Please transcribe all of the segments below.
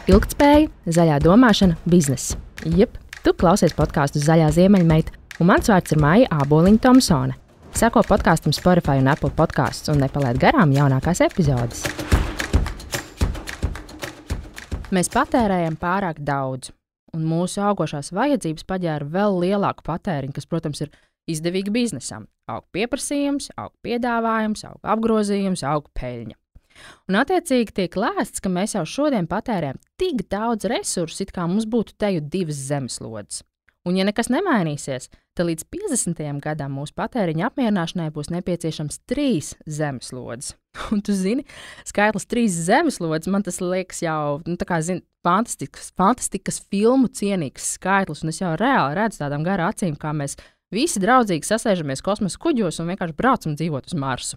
Ilgtspēja, zaļā domāšana, bizness. Jep, tu klausies podkāstu Zaļā ziemeļmeita, un mans vārds ir Maija Āboliņa Tomsone. Seko podkāstam Spotify un Apple podcasts un nepalaid garām jaunākās epizodes. Mēs patērējam pārāk daudz, un mūsu augošās vajadzības paģēra vēl lielāku patēriņu, kas, protams, ir izdevīgi biznesam. Aug pieprasījums, aug piedāvājums, aug apgrozījums, aug peļņa. Un attiecīgi tiek lēsts, ka mēs jau šodien patērējam tik daudz resursu, it kā mums būtu teju 2 zemeslodes. Un ja nekas nemainīsies, tad līdz 50. gadam mūsu patēriņa apmierināšanai būs nepieciešams 3 zemeslodes. Un tu zini, skaitlis 3 zemeslodes, man tas liekas jau, fantastikas filmu cienīgs skaitlis, un es jau reāli redzu tādām gara acīm, kā mēs visi draudzīgi sasēžamies kosmosa kuģos un vienkārši braucam dzīvot uz Marsu.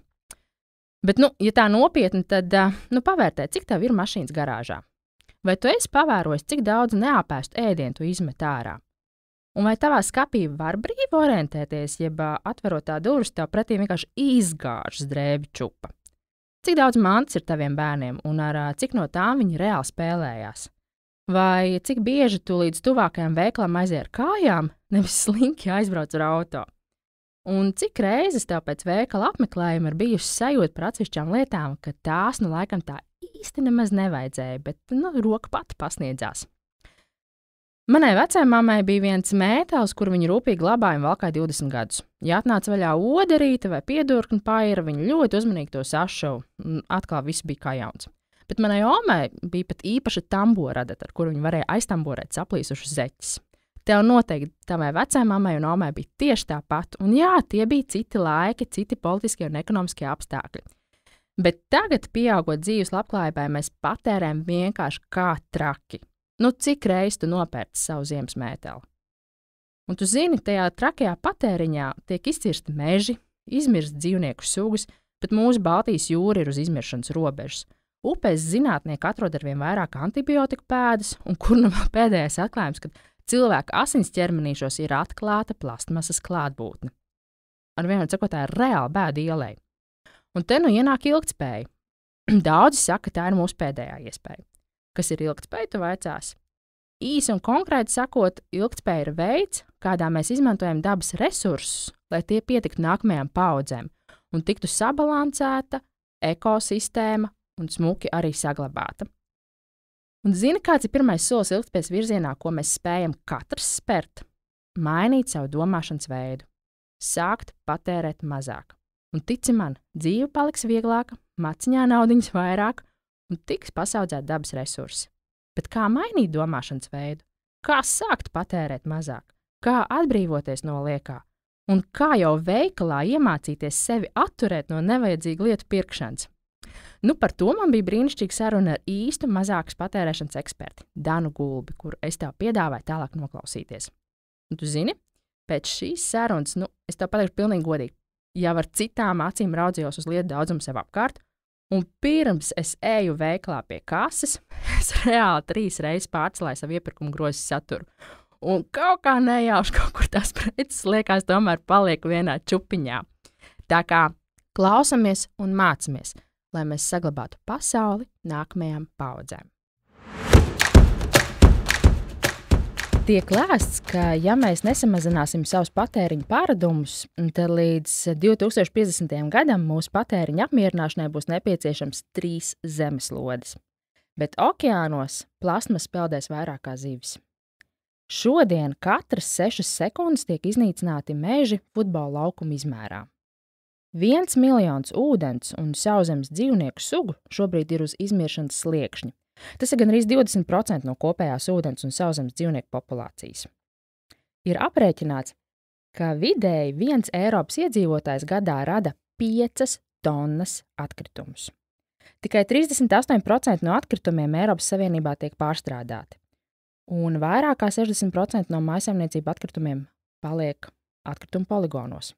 Bet, ja tā nopietni, tad pavērtē, cik tev ir mašīnas garāžā. Vai tu esi pavērojis, cik daudz neapēstu ēdienu tu izmet ārā? Un vai tavā skapī var brīvi orientēties, jeb atverot tā durvis, tev pretī vienkārši izgāžas drēbi čupa? Cik daudz mantas ir taviem bērniem un ar cik no tām viņi reāli spēlējās? Vai cik bieži tu līdz tuvākajam veikalam aiziet ar kājām, nevis slinki aizbrauc ar auto? Un cik reizes tev pēc veikala apmeklējuma ir bijusi sajūta par atsevišķām lietām, ka tās laikam tā īsti nemaz nevajadzēja, bet roka pati pasniedzās. Manai vecajmammai bija viens mētelis, kur viņa rūpīgi glabāja un valkāja 20 gadus. Ja atnāca vaļā oderīte vai piedurkņa paira, viņa ļoti uzmanīgi to sašuva, un atkal viss bija kā jauns. Bet manai omai bija pat īpaša tamboradata, ar kuru viņa varēja aiztamborēt saplīsušas zeķes. Tev noteikti tavai vecajmammai un omai bija tieši tāpat, un jā, tie bija citi laiki, citi politiskie un ekonomiskie apstākļi. Bet tagad, pieaugot dzīves labklājībai, mēs patērējam vienkārši kā traki. Cik reiz tu nopērci savu ziemas mēteli? Un tu zini, tajā trakajā patēriņā tiek izcirsti meži, izmirst dzīvnieku sugas, bet mūsu Baltijas jūra ir uz izmiršanas robežas. Upēs zinātnieki atrod arvien vairāk antibiotiku pēdas, un kur nu vēl pēdējais atklājums, kad cilvēka asins ķermenīšos ir atklāta plastmasas klātbūtne. Ar vienu sakot, tā ir reāli bēda ielai. Un te ienāk ilgtspēja. Daudzi saka, ka tā ir mūsu pēdējā iespēja. Kas ir ilgtspēja, tu vaicās? Īsi un konkrēti sakot, ilgtspēja ir veids, kādā mēs izmantojam dabas resursus, lai tie pietiktu nākamajām paaudzēm un tiktu sabalansēta ekosistēma un smuki arī saglabāta. Un zini, kāds ir pirmais solis ilgtspējas virzienā, ko mēs spējam katrs spērt? Mainīt savu domāšanas veidu, sākt patērēt mazāk. Un tici man, dzīve paliks vieglāka, maciņā naudiņas vairāk un tiks pasaudzēt dabas resursi. Bet kā mainīt domāšanas veidu? Kā sākt patērēt mazāk? Kā atbrīvoties no liekā? Un kā jau veikalā iemācīties sevi atturēt no nevajadzīgu lietu pirkšanas? Par to man bija brīnišķīga saruna ar īstu mazākas patērēšanas eksperti, Danu Gulbi, kuru es tev piedāvāju tālāk noklausīties. Un tu zini, pēc šīs sarunas, es tev pateikšu pilnīgi godīgi, jau ar citām acīm raudzījos uz lietu daudzumu sev apkārt, un pirms es eju veikalā pie kases, es reāli 3 reizes pārcelēju savu iepirkumu grozu saturu. Un kaut kā nejauši kaut kur tās preces liekas tomēr paliek vienā čupiņā. Tā kā klausamies un mācamies, lai mēs saglabātu pasauli nākamajām paaudzēm. Tiek lēsts, ka ja mēs nesamazināsim savus patēriņa pārādumus, tad līdz 2050. gadam mūsu patēriņa apmierināšanai būs nepieciešams 3 zemeslodes. Bet okeānos plastmas peldēs vairāk kā zivis. Šodien katras 6 sekundes tiek iznīcināti meži futbola laukuma izmērā. 1 miljons ūdens un sauszemes dzīvnieku sugu šobrīd ir uz izmiršanas sliekšņa. Tas ir gandrīz 20% no kopējās ūdens un sauszemes dzīvnieku populācijas. Ir aprēķināts, ka vidēji 1 Eiropas iedzīvotājs gadā rada 5 tonnas atkritumus. Tikai 38% no atkritumiem Eiropas Savienībā tiek pārstrādāti, un vairāk kā 60% no mājsaimniecību atkritumiem paliek atkritumu poligonos.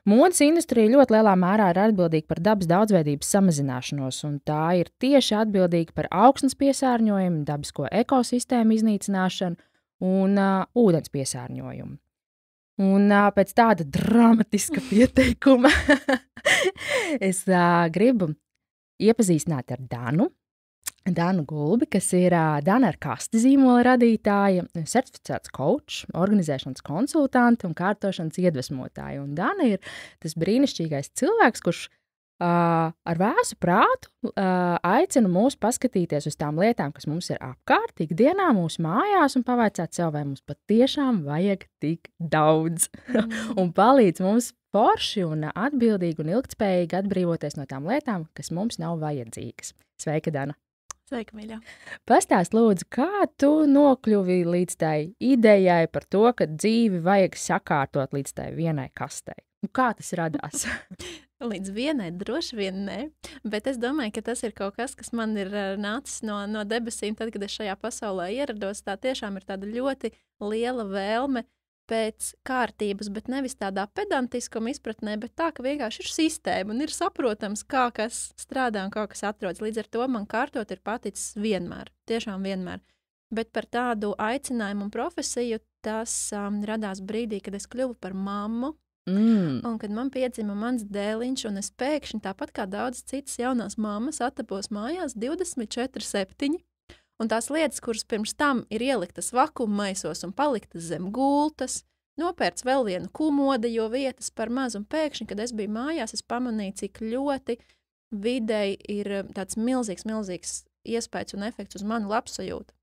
Modes industrija ļoti lielā mērā ir atbildīga par dabas daudzveidības samazināšanos, un tā ir tieši atbildīga par augsnes piesārņojumu, dabisko ekosistēmu iznīcināšanu un ūdens piesārņojumu. Un pēc tāda dramatiska pieteikuma es gribu iepazīstināt ar Danu. Danu Gulbi, kas ir Dana ar kasti zīmola radītāja, certificēts coach, organizēšanas konsultante un kārtošanas iedvesmotāja. Un Dana ir tas brīnišķīgais cilvēks, kurš ar vēsu prātu aicina mūs paskatīties uz tām lietām, kas mums ir apkārt, ikdienā, mūsu mājās, un pavaicāt sev, vai mums patiešām vajag tik daudz. Un palīdz mums forši un atbildīgi un ilgtspējīgi atbrīvoties no tām lietām, kas mums nav vajadzīgas. Sveika, Dana! Sveika, mīļā! Pastāst, lūdzu, kā tu nokļuvi līdz tai idejai par to, ka dzīvi vajag sakārtot līdz tai vienai kastei? Kā tas radās? Līdz vienai droši vien ne, bet es domāju, ka tas ir kaut kas, kas man ir nācis no debesīm, tad, kad es šajā pasaulē ierados. Tā tiešām ir tāda ļoti liela vēlme pēc kārtības, bet nevis tādā pedantiskuma izpratnē, bet tā, ka vienkārši ir sistēma un ir saprotams, kā kas strādā un kā kas atrodas. Līdz ar to man kārtot ir paticis vienmēr, tiešām vienmēr. Bet par tādu aicinājumu un profesiju tas radās brīdī, kad es kļuvu par mammu. Un kad man piedzima mans dēliņš, un es pēkšņi, tāpat kā daudz citas jaunās mammas, atapos mājās 24/7, un tās lietas, kuras pirms tam ir ieliktas vakuummaisos un paliktas zem gultas, nopērts vēl vienu kumodu, jo vietas par maz, un pēkšņi, kad es biju mājās, es pamanīju, cik ļoti videi ir tāds milzīgs iespējas un efekts uz manu labsajūtu.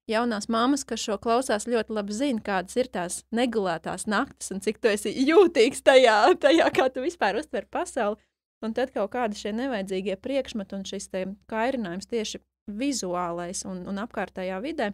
Jaunās mammas, kas šo klausās, ļoti labi zina, kādas ir tās negulētās naktis un cik tu esi jūtīgs tajā kā tu vispār uztver pasauli. Un tad kaut kādi šie nevajadzīgie priekšmeti un šis te kairinājums tieši vizuālais un apkārtējā vidē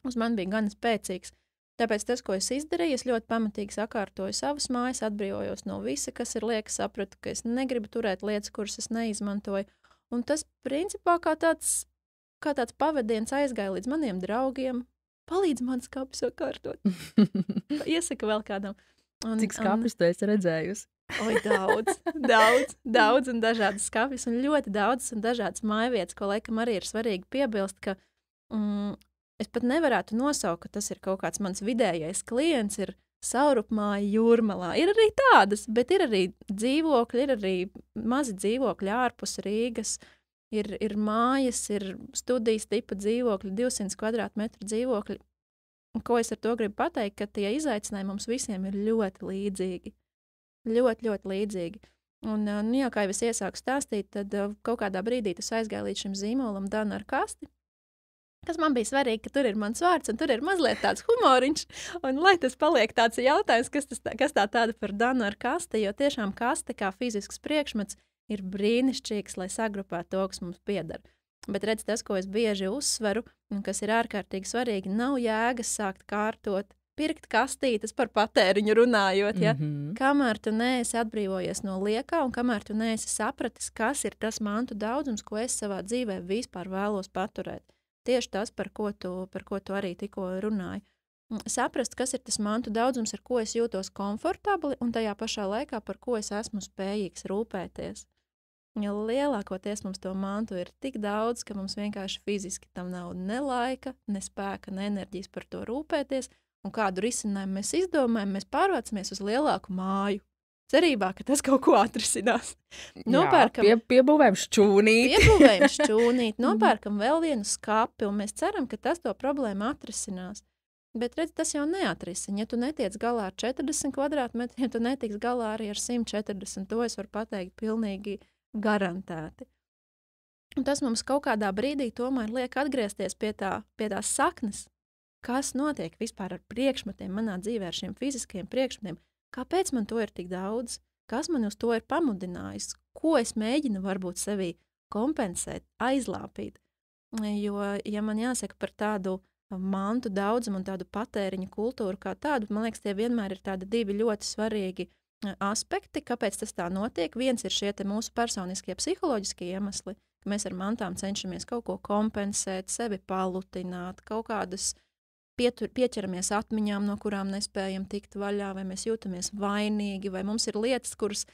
uz mani bija gan spēcīgs. Tāpēc tas, ko es izdarīju, es ļoti pamatīgi sakārtoju savas mājas, atbrīvojos no visa, kas ir liekas, sapratu, ka es negribu turēt lietas, kuras es neizmantoju. Un tas principā kā tāds pavadiens aizgāja līdz maniem draugiem, palīdz man skapis sakārtot. Iesaka vēl kādam. Cik skapis tu esi redzējusi? Oi, daudz un dažādas skapis, un ļoti daudz un dažādas mājvietas, ko laikam arī ir svarīgi piebilst, ka es pat nevarētu nosaukt, ka tas ir kaut kāds mans vidējais klients, ir Saurupmāja Jūrmalā. Ir arī tādas, bet ir arī dzīvokļi, ir arī mazi dzīvokļi ārpus Rīgas, ir mājas, ir studijas tipa dzīvokļi, 200 kvadrātmetru dzīvokļi. Un ko es ar to gribu pateikt, ka tie izaicinājumi mums visiem ir ļoti līdzīgi. Ļoti, ļoti līdzīgi. Un, jā, kā jau es iesāku stāstīt, tad kaut kādā brīdī tas aizgāja līdz šim zīmolam Dana ar kasti, kas man bija svarīgi, ka tur ir mans vārds un tur ir mazliet tāds humoriņš, un lai tas paliek tāds jautājums, kas tā tāda par Danu ar kasti, jo tiešām kaste kā fizisks priekšmets ir brīnišķīgs, lai sagrupētu to, kas mums pieder. Bet redz, tas, ko es bieži uzsveru, un kas ir ārkārtīgi svarīgi, nav jēgas sākt kārtot, pirkt kastītes par patēriņu runājot, ja? Kamēr tu neesi atbrīvojies no liekā un kamēr tu neesi sapratis, kas ir tas mantu daudzums, ko es savā dzīvē vispār vēlos paturēt. Tieši tas, par ko tu arī tikko runāji. Saprast, kas ir tas mantu daudzums, ar ko es jūtos komfortabli un tajā pašā laikā, par ko es esmu spējīgs rūpēties. Ja lielākoties mums to mantu ir tik daudz, ka mums vienkārši fiziski tam nav ne laika, ne spēka, ne enerģijas par to rūpēties, un kādu risinājumu mēs izdomājam, mēs pārvācamies uz lielāku māju, cerībā, ka tas kaut ko atrisinās. Piebūvējam šķūnīti. Nopērkam vēl vienu skapi, un mēs ceram, ka tas to problēmu atrisinās. Bet redz, tas jau neatrisina. Ja tu netiec galā ar 40 kvadrātmetriem, tu netiks galā arī ar 140. To es varu pateikt pilnīgi garantēti. Un tas mums kaut kādā brīdī tomēr liek atgriezties pie tās saknes, kas notiek vispār ar priekšmetiem manā dzīvē, ar šiem fiziskajiem priekšmetiem, kāpēc man to ir tik daudz, kas man uz to ir pamudinājis, ko es mēģinu varbūt sevī kompensēt, aizlāpīt. Jo, ja man jāsaka par tādu mantu daudzumu un tādu patēriņu kultūru kā tādu, man liekas, tie vienmēr ir tādi divi ļoti svarīgi aspekti, kāpēc tas tā notiek. Viens ir šie te mūsu personiskie psiholoģiskie iemesli, ka mēs ar mantām cenšamies kaut ko kompensēt, sevi palutināt, kaut kādas pieķeramies atmiņām, no kurām nespējam tikt vaļā, vai mēs jūtamies vainīgi, vai mums ir lietas, kuras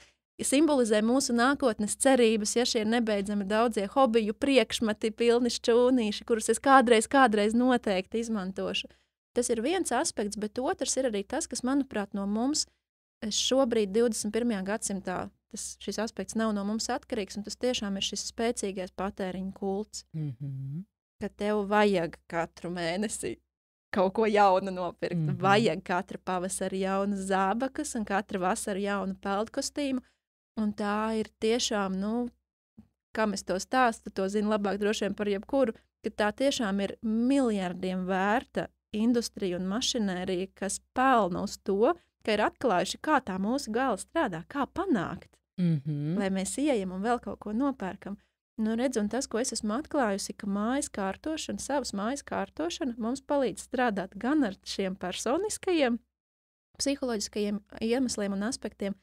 simbolizē mūsu nākotnes cerības, ja šie nebeidzami daudzie hobiju priekšmeti, pilni šķūnīši, kurus es kādreiz noteikti izmantošu. Tas ir viens aspekts, bet otrs ir arī tas, kas, manuprāt, no mums šobrīd 21. gadsimtā šis aspekts nav no mums atkarīgs, un tas tiešām ir šis spēcīgais patēriņa kults, ka tev vajag katru mēnesi kaut ko jaunu nopirkt. Vajag katra pavasara jaunu zābakas un katra vasara jaunu peldkostīmu, un tā ir tiešām, kam es to stāstu, to zinu labāk droši vien par jebkuru, ka tā tiešām ir miljardiem vērta industrija un mašinērija, kas pelna uz to, ka ir atklājuši, kā tā mūsu galva strādā, kā panākt, lai mēs ieejam un vēl kaut ko nopērkam. Redz, un tas, ko es esmu atklājusi, ka mājas kārtošana, savas mājas kārtošana mums palīdz strādāt gan ar šiem personiskajiem, psiholoģiskajiem iemesliem un aspektiem,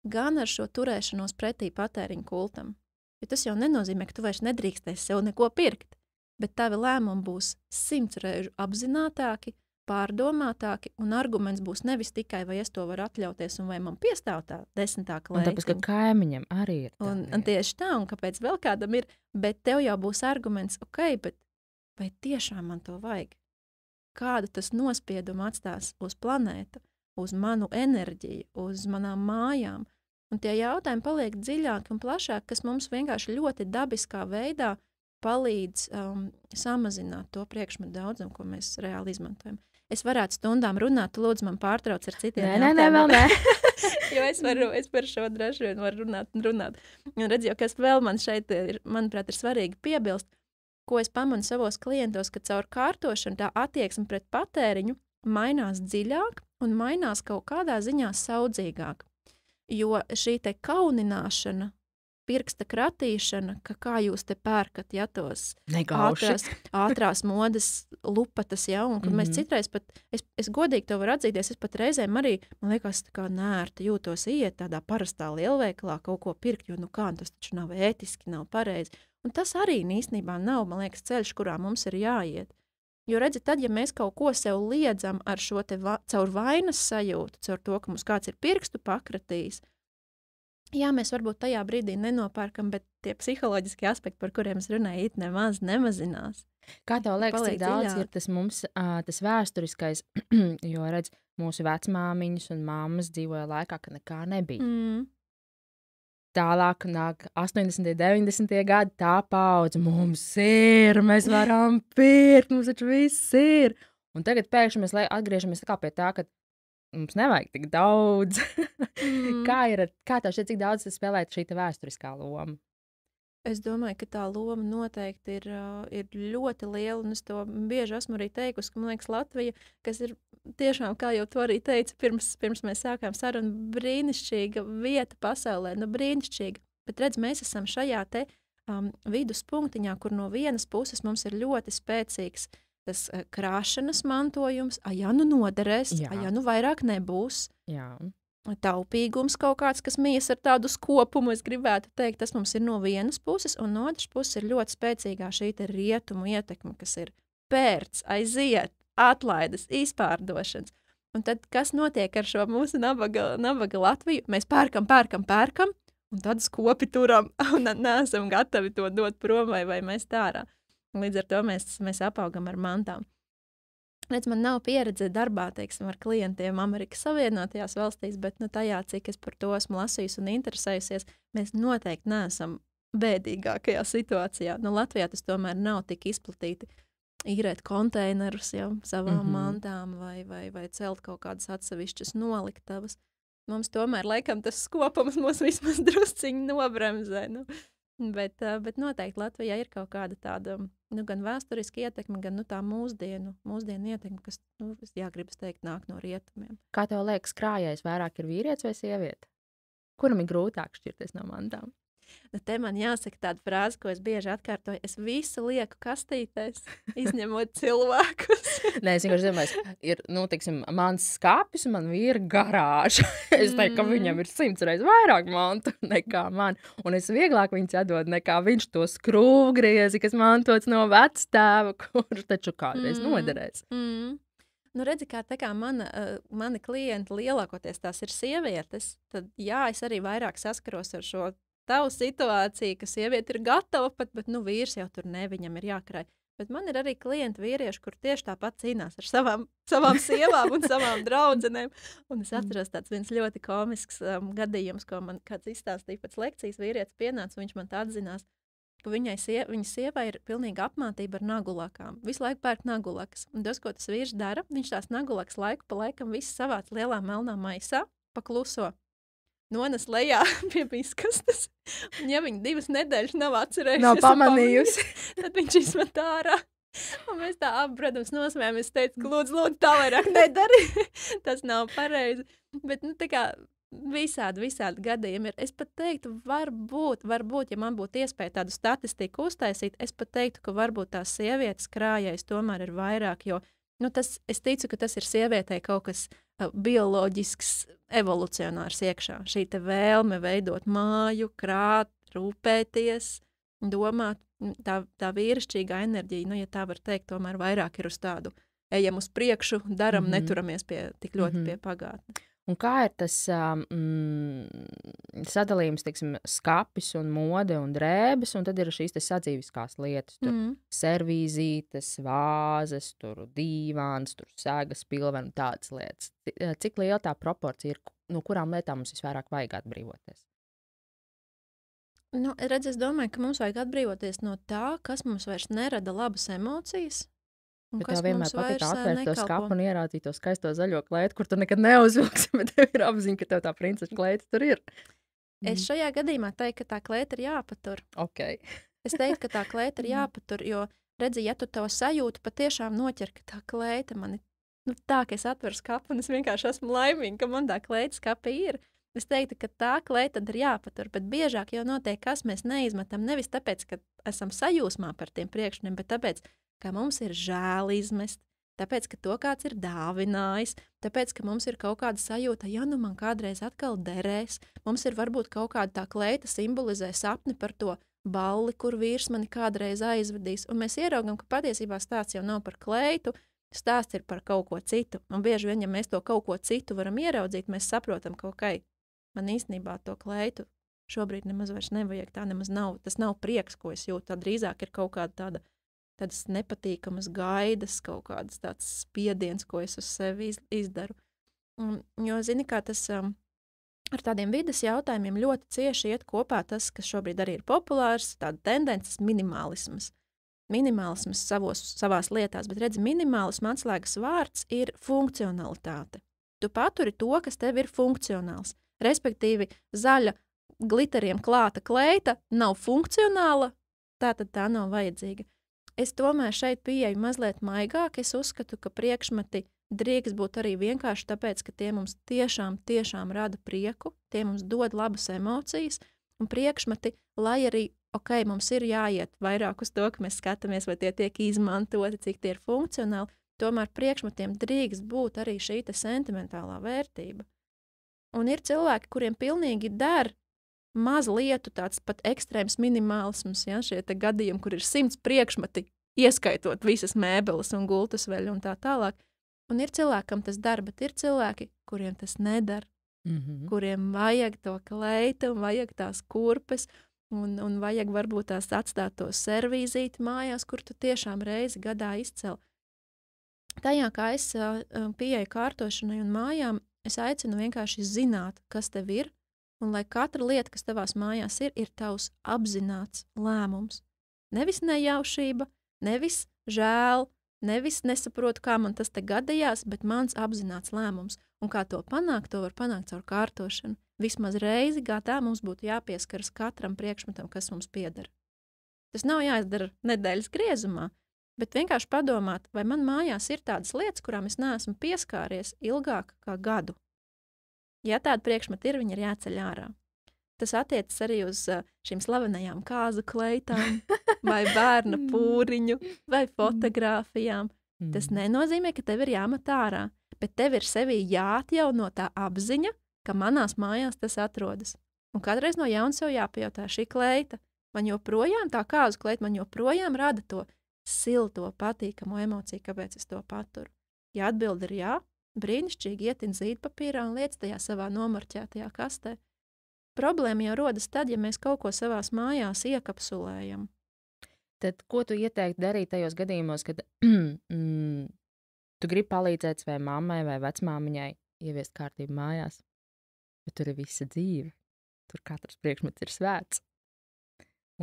gan ar šo turēšanos pretī patēriņa kultam. Jo tas jau nenozīmē, ka tu vairs nedrīkstēsi sev neko pirkt, bet tavi lēmumi būs 100 reižu apzinātāki, pārdomātāki, un arguments būs nevis tikai, vai es to varu atļauties, un vai man piestāv tā 10. klētiņa. Un tāpēc, ka kaimiņam arī ir tā. Un tieši tā, un kāpēc vēl kādam ir, bet tev jau būs arguments, bet vai tiešām man to vajag? Kādu tas nospiedumu atstās uz planētu, uz manu enerģiju, uz manām mājām? Un tie jautājumi paliek dziļāki un plašāki, kas mums vienkārši ļoti dabiskā veidā palīdz samazināt to priekšmetu daudzumu, ko mēs reāli izmantojam. Es varētu stundām runāt, tu lūdzu man pārtrauc ar citiem jautājumiem. Jo es par šo droši vien varu runāt. Un redz, jo kas vēl man šeit ir, manuprāt, ir svarīgi piebilst, ko es pamanu savos klientos, ka caur kārtošanu tā attieksme pret patēriņu mainās dziļāk un mainās kaut kādā ziņā saudzīgāk. Jo šī te kaunināšana, pirksta kratīšana, ka kā jūs te pērkat, ja tos ātrās modes lupatas, un kad mēs citreiz pat, es godīgi to varu atzīties, es pat reizēm arī, man liekas, tā kā nērti jūtos iet tādā parastā lielveikalā kaut ko pirkt, jo tas taču nav ētiski, nav pareizi. Un tas arī īstenībā nav, man liekas, ceļš, kurā mums ir jāiet. Jo redzi, tad, ja mēs kaut ko sev liedzam ar šo te caur vainas sajūtu, caur to, ka mums kāds ir pirkstu pakratījis, jā, mēs varbūt tajā brīdī nenopērkam, bet tie psiholoģiskie aspekti, par kuriem es runāju, nemaz nemazinās. Kā tev liekas, cik daudz ir tas mums, tas vēsturiskais, jo, redz, mūsu vecmāmiņas un mammas dzīvoja laikā, ka nekā nebija. Tālāk nāk 80. 90. gadi, tā paudze, mums ir, mēs varam pirkt, mums taču viss ir. Un tagad pēkšņi mēs atgriežamies pie tā, ka mums nevajag tik daudz. Kā tev šķiet, cik daudz spēlē šī vēsturiskā loma? Es domāju, ka tā loma noteikti ir ļoti liela, un es to bieži esmu arī teikusi, ka, man liekas, Latvija, kas ir tiešām, kā jau tu arī teici, pirms mēs sākām sarunu, brīnišķīga vieta pasaulē, brīnišķīga. Bet redz, mēs esam šajā te viduspunktiņā, kur no vienas puses mums ir ļoti spēcīgs tas krāšanas mantojums, noderēs, vairāk nebūs. Jā. Taupīgums kaut kāds, kas mijas ar tādu skopumu, es gribētu teikt, tas mums ir no vienas puses, un no otras puses ir ļoti spēcīgā šī te rietumu ietekme, kas ir pērts, aiziet, atlaides, izpārdošanas. Un tad, kas notiek ar šo mūsu nabaga Latviju? Mēs pērkam, un tad skopi turam, un neesam gatavi to dot prom vai mest ārā. Līdz ar to mēs apaugam ar mantām. Redz, man nav pieredze darbā, teiksim, ar klientiem Amerikas Savienotajās valstīs, bet tajā, cik es par to esmu lasījusi un interesējusies, mēs noteikti neesam bēdīgākajā situācijā. Latvijā tas tomēr nav tik izplatīti īrēt konteinerus savām mantām vai celt kaut kādas atsevišķas noliktavas. Mums tomēr, laikam, tas skopums mūs vismaz drusciņi nobremzē, Bet noteikti Latvijā ir kaut kāda tāda, gan vēsturiska ietekme, gan tā mūsdienu ietekme, kas, gribas teikt, nāk no rietumiem. Kā tev liekas, krājējs vairāk ir vīrietis vai sieviete? Kuram ir grūtāk šķirties no mantām? Te man jāsaka tāda frāze, ko es bieži atkārtoju. Es visu lieku kastītēs, izņemot cilvēkus. Nē, es vienkārši domāju, ir, teiksim, mans skāpis un man vīra garāža. Es teiktu, ka viņam ir 100 reizes vairāk mantu nekā man. Un es vieglāk viņus atdod nekā viņš to skrūvgriezi, kas mantots no vectēva, kurš taču kādreiz noderēs. Redzi, kā mani klienti lielākoties tās ir sievietes, tad es arī vairāk saskaros ar šo tavu situāciju, ka sieviete ir gatava pat, bet, nu, vīrs jau tur ne, viņam ir jākrāj. Bet man ir arī klienti vīrieši, kur tieši tāpat cīnās ar savām sievām un savām draudzenēm. Un es atceros tāds viens ļoti komisks gadījums, ko man kāds izstāstīja pēc lekcijas. Vīrietis pienāca, viņš man tā atzinās, ka viņa sievai ir pilnīga apmātība ar nagulakām. Visu laiku pērk nagulakas. Un tas, ko tas vīrs dara, viņš tās nagulakas laiku pa laikam visu savāc lielā melnā maisā, pakluso. Nones lejā pie miskastes. Un ja viņa 2 nedēļas nav atcerējusies, Nav pamanījusi. tad viņš izmet ārā. Un mēs tā protams, nosmējāmies. Es teicu, ka lūdzu, tā vairāk nedari. Tas nav pareizi. Bet, nu, tā kā visādi gadījumi ir. Es pat teiktu, varbūt, ja man būtu iespēja tādu statistiku uztaisīt, es pat teiktu, ka varbūt tās sievietes krājais tomēr ir vairāk, jo, nu, es ticu, ka tas ir sievietei kaut kas bioloģisks, evolucionārs iekšā. Šī te vēlme veidot māju, krāt, rūpēties, domāt, tā vīrišķīgā enerģija, nu, ja tā var teikt, tomēr vairāk ir uz tādu ejam uz priekšu, daram, neturamies tik ļoti pie pagātnes. Un kā ir tas sadalījums, teiksim, skapis un mode un drēbes, un tad ir šīs sadzīviskās lietas, tur servīzītes, vāzes, tur dīvāns, tur sēgas, pilveni, tādas lietas. Cik liela tā proporcija ir, no kurām lietām mums visvairāk vajag atbrīvoties? Nu, redz, es domāju, ka mums vajag atbrīvoties no tā, kas mums vairs nerada labas emocijas. Bet tev vienmēr patīk atvērt to skapu un ieraudzīt to skaisto zaļo kleitu, kur tu nekad neuzvilksi, bet tev ir apziņa, ka tev tā princeša kleita tur ir. Es šajā gadījumā teiktu, ka tā kleita ir jāpatur. Okay. Es teiktu, ka tā kleita ir jāpatur, jo, redzi, ja tu to sajūtu, patiešām noķer, ka tā kleita man ir, nu, tā, ka es atveru skapu un es vienkārši esmu laimīga, ka man tā kleita skapa ir. Es teiktu, ka tā kleita ir jāpatur, bet biežāk jau notiek, kas mēs neizmetam, nevis tāpēc, ka esam sajūsmā par tiem priekšņiem, bet tāpēc, ka mums ir žēl izmest, tāpēc, ka to kāds ir dāvinājis, tāpēc, ka mums ir kaut kāda sajūta, ja nu man kādreiz atkal derēs, mums ir varbūt kaut kāda tā kleita simbolizē sapni par to balli, kur vīrs mani kādreiz aizvedīs, un mēs ieraugam, ka patiesībā stāsts jau nav par kleitu, stāsts ir par kaut ko citu, un bieži vien, ja mēs to kaut ko citu varam ieraudzīt, mēs saprotam, ka, ok, man īstenībā to kleitu šobrīd nemaz vairs nevajag, tā nemaz nav, tas nav prieks, ko es jūtu, tā drīzāk ir kaut kāda tādas nepatīkamas gaidas, kaut kādas tāds spiediens, ko es uz sevi izdaru. Jo, zini, kā tas ar tādiem vides jautājumiem ļoti cieši iet kopā tas, kas šobrīd arī ir populārs, tāda tendences minimālisms. Minimālisms savās lietās, bet redzi, minimālisma atslēgas vārds ir funkcionalitāte. Tu paturi to, kas tev ir funkcionāls. Respektīvi, zaļa gliteriem klāta kleita nav funkcionāla, tātad tā nav vajadzīga. Es tomēr šeit pieeju mazliet maigāk. Es uzskatu, ka priekšmeti drīkst būt arī vienkārši tāpēc, ka tie mums tiešām rada prieku, tie mums dod labas emocijas, un priekšmeti, lai arī, ok, mums ir jāiet vairāk uz to, ka mēs skatāmies, vai tie tiek izmantoti, cik tie ir funkcionāli, tomēr priekšmetiem drīkst būt arī šī sentimentālā vērtība. Un ir cilvēki, kuriem pilnīgi der maz lietu, tāds pat ekstrēms minimālisms, ja, šie te gadījumi, kur ir 100 priekšmeti, ieskaitot visas mēbeles un gultas veļu un tā tālāk. Un ir cilvēkam tas dar, bet ir cilvēki, kuriem tas nedara, kuriem vajag to kleitu un vajag tās kurpes un vajag varbūt tās atstāt to servīzīti mājās, kur tu tiešām reizi gadā izcel. Tajā, kā es pieeju kārtošanai un mājām, es aicinu vienkārši zināt, kas tev ir, un lai katra lieta, kas tavās mājās ir tavs apzināts lēmums. Nevis nejaušība, nevis žēl, nevis nesaprotu, kā man tas te gadījās, bet mans apzināts lēmums. Un kā to panākt, to var panākt caur kārtošanu. Vismaz reizi gadā mums būtu jāpieskaras katram priekšmetam, kas mums pieder. Tas nav jāizdara nedēļas griezumā, bet vienkārši padomāt, vai man mājās ir tādas lietas, kurām es neesmu pieskāries ilgāk kā gadu. Ja tāda priekšmeta ir, viņa ir jāceļ ārā. Tas attiecas arī uz šīm slavenajām kāzu kleitām, vai bērna pūriņu, vai fotogrāfijām. Tas nenozīmē, ka tev ir jāmet ārā, bet tev ir sevī jāatjauno tā apziņa, ka manās mājās tas atrodas. Un kādreiz no jauna sev jāpajautā šī kleita. Man joprojām tā kāzu kleita, man joprojām rada to silto, patīkamo emociju, kāpēc es to paturu. Ja atbilde ir jā, brīnišķīgi ietin zīdpapīrā un liec tajā savā nomarķētajā kastē. problēma jau rodas tad, ja mēs kaut ko savās mājās iekapsulējam. Tad, ko tu ieteiktu darīt tajos gadījumos, kad tu gribi palīdzēt savai mammai vai vecmāmiņai ieviest kārtību mājās, bet tur ir visa dzīve. Tur katrs priekšmets ir svēts.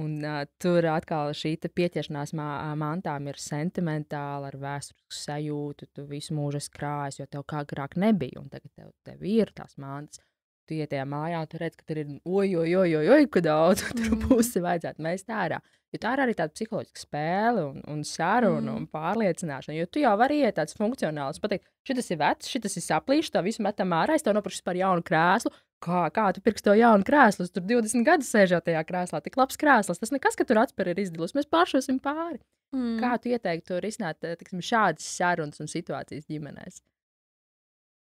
Un tur atkal šī pieķeršanās mantām ir sentimentāla, ar vēsturisku sajūtu. Tu visu mūžu esi krājis, jo tev kā agrāk nebija, un tagad tev ir tās mantas. Tu iet tajā mājā, un tu redz, ka tur ir oj, ka daudz, tur pusi vajadzētu mest ārā. Jo tā ir arī tāda psiholoģiska spēle un saruna un pārliecināšana. Jo tu jau vari iet tāds funkcionāls, pateikt, šitas ir vecs, šitas ir saplīšs, tā visu metam ārā, es tev nopirkšu par jaunu krēslu. Kā tu pirksi to jaunu krēslu? Tur 20 gadus sēžot tajā krēslā, tik labs krēsls. Tas nekas, ka tur atspēr ir izdilus, mēs pāršosim pāri. Kā tu ieteiktu risināt šādas sarunas un situācijas ģimenēs?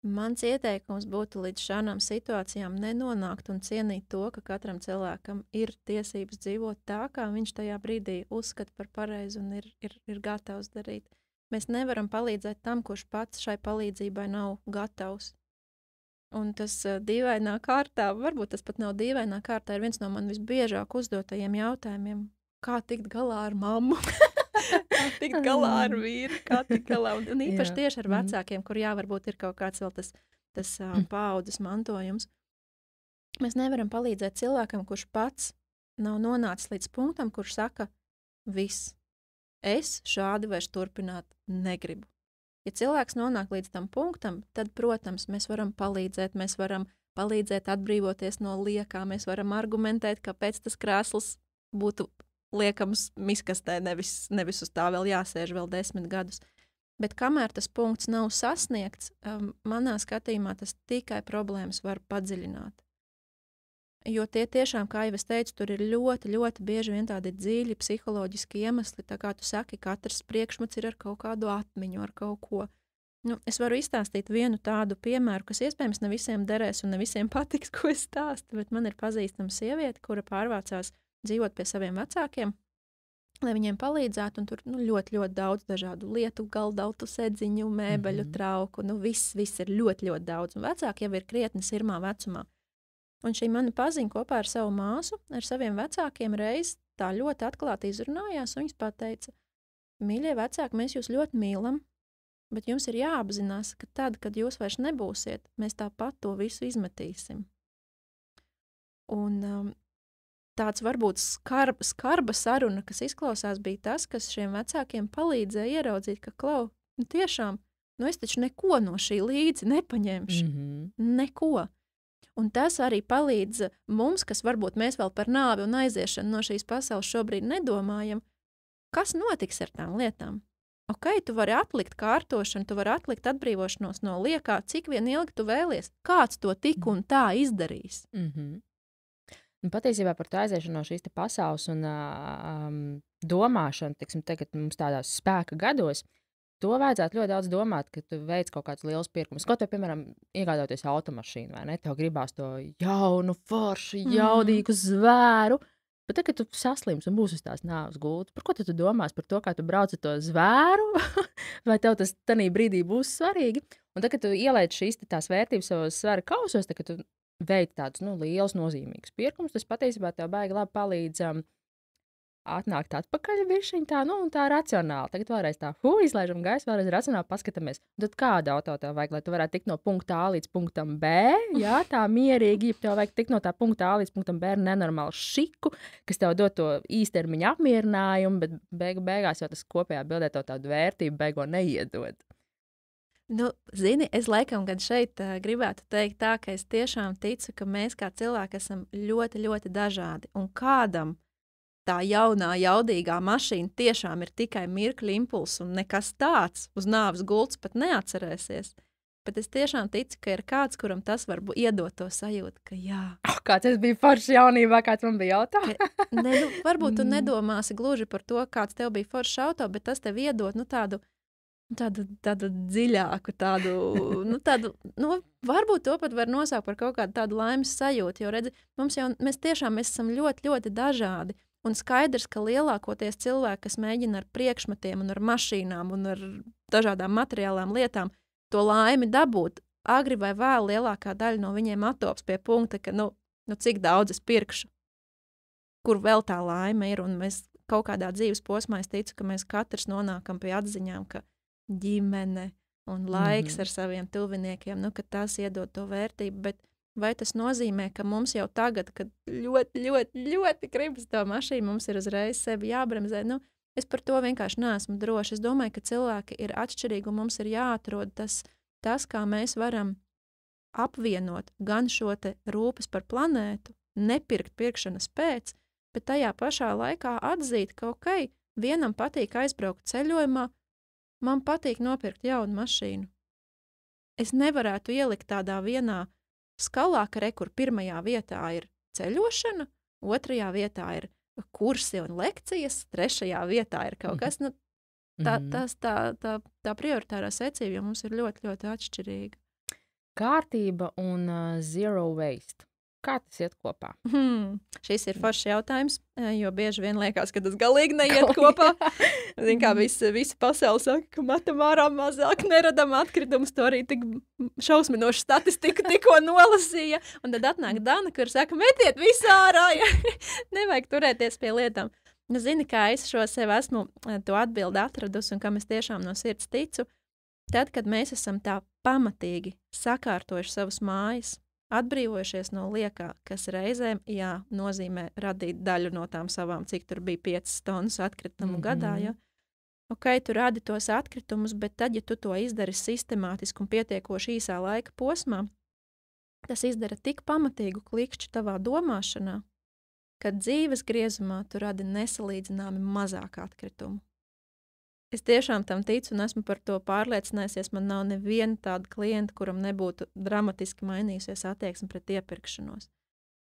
Mans ieteikums būtu līdz šādām situācijām nenonākt un cienīt to, ka katram cilvēkam ir tiesības dzīvot tā, kā viņš tajā brīdī uzskata par pareizu un ir gatavs darīt. Mēs nevaram palīdzēt tam, kurš pats šai palīdzībai nav gatavs. Un tas dīvainā kārtā, varbūt tas pat nav dīvainā kārtā, ir viens no man visbiežāk uzdotajiem jautājumiem. Kā tikt galā ar mammu? Kā tikt galā ar vīru? Kā tikt galā? Un īpaši tieši ar vecākiem, kur varbūt ir kaut kāds vēl tas paaudzes mantojums. Mēs nevaram palīdzēt cilvēkam, kurš pats nav nonācis līdz punktam, kurš saka, viss, es šādi vairs turpināt negribu. Ja cilvēks nonāk līdz tam punktam, tad, protams, mēs varam palīdzēt atbrīvoties no liekā, mēs varam argumentēt, kāpēc tas krēsls būtu liekams miskastē, nevis uz tā vēl jāsēž vēl 10 gadus. Bet kamēr tas punkts nav sasniegts, manā skatījumā tas tikai problēmas var padziļināt. Jo tie tiešām, kā jau es teicu, tur ir ļoti, ļoti bieži vien tādi dziļi psiholoģiski iemesli, tā kā tu saki, katrs priekšmets ir ar kaut kādu atmiņu, ar kaut ko. Es varu izstāstīt vienu tādu piemēru, kas iespējams ne visiem derēs un ne visiem patiks, ko es stāstu, bet man ir pazīstama sieviete, kura pārvācās dzīvot pie saviem vecākiem, lai viņiem palīdzētu, un tur ļoti, ļoti daudz dažādu lietu, galdautu, sēdziņu, mēbeļu, trauku, viss ir ļoti, ļoti daudz, un vecāki jau ir krietni sirmā vecumā. Un šī mana paziņa kopā ar savu māsu, ar saviem vecākiem reiz tā ļoti atklāti izrunājās, un viņas pateica, mīļie vecāki, mēs jūs ļoti mīlam, bet jums ir jāapzinās, ka tad, kad jūs vairs nebūsiet, mēs tāpat to visu izmetīsim. Un tāds varbūt skarba saruna, kas izklausās, bija tas, kas šiem vecākiem palīdzēja ieraudzīt, ka, klau, tiešām, es taču neko no šī līdzi nepaņemšu. Neko. Un tas arī palīdz mums, kas varbūt mēs vēl par nāvi un aiziešanu no šīs pasaules šobrīd nedomājam, kas notiks ar tām lietām. Ok, tu vari atlikt kārtošanu, tu vari atlikt atbrīvošanos no liekā, cik vien ilgi tu vēlies, kāds to tik un tā izdarīs. Patiesībā par to aiziešanu no šīs pasaules un domāšanu, tagad mums tādās spēka gados, to vajadzētu ļoti daudz domāt, ka tu veic kaut kādus lielus pirkumus. Ko tev, piemēram, iegādājoties automašīnu, vai ne? Tev gribās to jaunu, foršu, jaudīgu zvēru, bet tad, kad tu saslims un būs uz tās nāves gultas, par ko tu domās? Par to, kā tu brauc ar to zvēru? Vai tev tas tanī brīdī būs svarīgi? Un tad, kad tu ieliec šīs tās vērtības savos svara kausos, tad, kad tu veic tādus lielus, nozīmīgus pirkumus, tas patiesībā tev baigi labi palīdz atnākt atpakaļ bišķiņ tā, un tā racionāli. Tagad vēlreiz tā, izlaižam gaisu, vēlreiz racionāli paskatāmies. Un tad kādu auto tev vajag, lai tu varētu tikt no punkta A līdz punktam B, jā, tā mierīgi, ja tev vajag tikt no tā punkta A līdz punktam B ar nenormālu šiku, kas tev dod to īstermiņa apmierinājumu, bet beigās jau tas kopējā bildē to tādu vērtību beigo neiedod. Zini, es laikam gan šeit gribētu teikt tā, ka es tiešām ticu, ka mēs kā cilvēki esam ļoti, ļoti dažādi. Un kādam tā jaunā, jaudīgā mašīna tiešām ir tikai mirkļa impulss un nekas tāds uz nāves gultas pat neatcerēsies. Bet es tiešām ticu, ka ir kāds, kuram tas var iedot to sajūtu, ka jā. Kāds es biju foršs jaunībā, kāds man bija auto? Varbūt tu nedomāsi gluži par to, kāds tev bija foršs auto, bet tas tev iedod tādu dziļāku, varbūt to pat var nosaukt par kaut kādu tādu laimes sajūtu, jo redzi, mēs esam ļoti, ļoti dažādi. Un skaidrs, ka lielākoties cilvēki, kas mēģina ar priekšmetiem un ar mašīnām un ar dažādām materiālām lietām to laimi dabūt, agri vai vēl lielākā daļa no viņiem attops pie punkta, ka Nu, cik daudz es pirkšu? Kur vēl tā laime ir? Un mēs kaut kādā dzīves posmā, es ticu, ka mēs katrs nonākam pie atziņām, ka ģimene un laiks ar saviem tuviniekiem, nu, ka tas iedod to vērtību, bet vai tas nozīmē, ka mums jau tagad, kad ļoti gribas to mašīnu, mums ir uzreiz sevi jābremzē? Nu, es par to vienkārši neesmu droši. Es domāju, ka cilvēki ir atšķirīgi un mums ir jāatrod tas kā mēs varam apvienot gan šo te rūpes par planētu, nepirkt pirkšanas pēc, bet tajā pašā laikā atzīt, ka, ok, vienam patīk aizbraukt ceļojumā, man patīk nopirkt jaunu mašīnu. Es nevarētu ielikt tādā vienā skalā, ka kur pirmajā vietā ir ceļošana, otrajā vietā ir kursi un lekcijas, trešajā vietā ir kaut kas, nu, tā prioritārā secība, jo mums ir ļoti, ļoti atšķirīga. Kārtība un zero waste. Kā tas iet kopā? Šis ir foršs jautājums, jo bieži vien liekas, ka tas galīgi neiet kopā. Zin kā visi pasauli saka, ka metam ārā mazāk, neradam atkritumus, to arī tik šausminošu statistiku tikko nolasīja. Un tad atnāk Dana, kur saka, metiet visu ārā, ja nevajag turēties pie lietām. Nu, zini, kā es šo sev esmu to atbildi atradusi un kam es tiešām no sirds ticu, tad, kad mēs esam tā pamatīgi sakārtojuši savas mājas, atbrīvojušies no liekā, kas reizēm, jā, nozīmē radīt daļu no tām savām, cik tur bija 5 tonnas atkritumu gadā, ja? Ok, tu radi tos atkritumus, bet tad, ja tu to izdari sistemātiski un pietiekoši īsā laika posmā, tas izdara tik pamatīgu klikšķi tavā domāšanā, ka dzīves griezumā tu radi nesalīdzināmi mazāk atkritumu. Es tiešām tam ticu un esmu par to pārliecinājusies. Man nav neviena tāda klienta, kuram nebūtu dramatiski mainījusies attieksme pret iepirkšanos.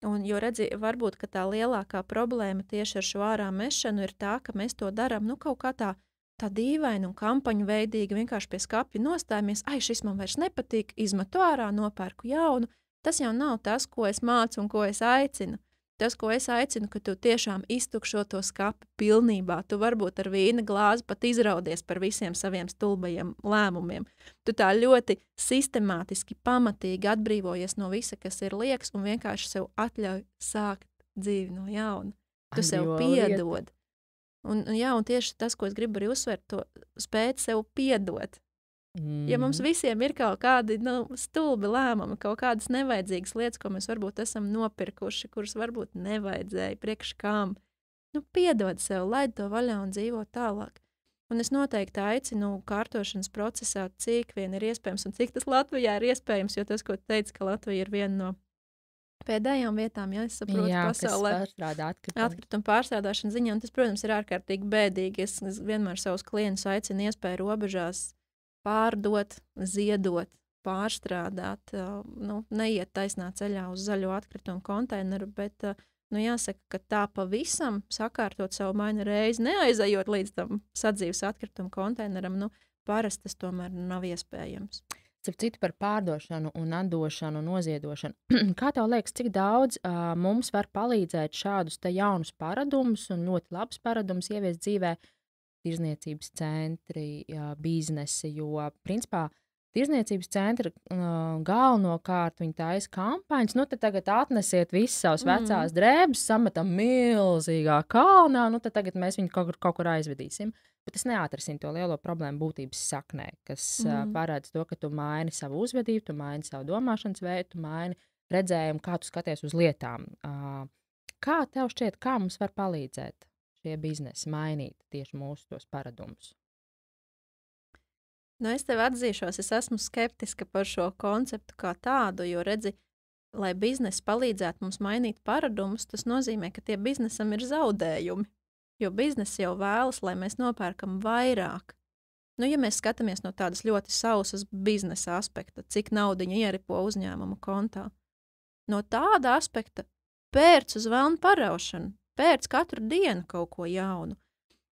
Un, jo redzi, varbūt, ka tā lielākā problēma tieši ar šo ārā mešanu ir tā, ka mēs to darām, nu, kaut kā tā dīvaini un kampaņu veidīgi, vienkārši pie skapja nostājamies, šis man vairs nepatīk, izmetu ārā, nopērku jaunu. Tas jau nav tas, ko es mācu un ko es aicinu. Tas, ko es aicinu, ka tu tiešām iztukšo to skapi pilnībā. Tu varbūt ar vīna glāzi pat izraudies par visiem saviem stulbajiem lēmumiem. Tu tā ļoti sistemātiski, pamatīgi atbrīvojies no visa, kas ir liekas, un vienkārši sev atļauj sākt dzīvi no jauna. Tu sev piedod. Un tieši tas, ko es gribu arī uzsvērt, to spēt sev piedot. Ja mums visiem ir kaut kādi stulbi lēmumi, kaut kādas nevajadzīgas lietas, ko mēs varbūt esam nopirkuši, kuras varbūt nevajadzēja, priekš kām, piedod sev, laid to vaļā un dzīvo tālāk. Un es noteikti aicinu kārtošanas procesā, cik vien ir iespējams un cik tas Latvijā ir iespējams, jo tas, ko tu teici, ka Latvija ir viena no pēdējām vietām, ja es saprotu, pasaulē atkritumu pārstrādāšana ziņā, un tas, protams, ir ārkārtīgi bēdīgi. Es vienmēr savus klientus aicinu iespēju robežās pārdot, ziedot, pārstrādāt, neiet taisnā ceļā uz zaļo atkritumu konteineru, bet jāsaka, ka tā pavisam sakārtot savu maiņu reizi, neaizejot līdz tam sadzīves atkritumu konteineram, parasti tas tomēr nav iespējams. Starp citu par pārdošanu un atdošanu, noziedošanu. Kā tev liekas, cik daudz mums var palīdzēt šādus te jaunus paradumus un ļoti labus paradumus ieviest dzīvē, tirzniecības centri, biznesi, jo, principā, tirzniecības centri galvenokārt viņi taisa kampaņas, tad tagad atnesiet visas savas vecās drēbes, sametam milzīgā kalnā, tad tagad mēs viņu kaut kur aizvedīsim. Bet tas neatrisina to lielo problēmu būtības saknē, kas parāds to, ka tu maini savu uzvedību, tu maini savu domāšanas veidu, tu maini redzējumu, kā tu skaties uz lietām. Kā tev šķiet, kā mums var palīdzēt šie biznesi mainīt tieši mūsu tos paradumus? Es tev atzīšos, es esmu skeptiska par šo konceptu kā tādu, jo redzi, lai biznesi palīdzētu mums mainīt paradumus, tas nozīmē, ka tie biznesam ir zaudējumi, jo biznesi jau vēlas, lai mēs nopērkam vairāk. Ja mēs skatāmies no tādas ļoti sausas biznesa aspekta, cik naudiņa ieripo uzņēmuma kontā, no tāda aspekta pērc uz velnu paraušanu, pērc katru dienu kaut ko jaunu.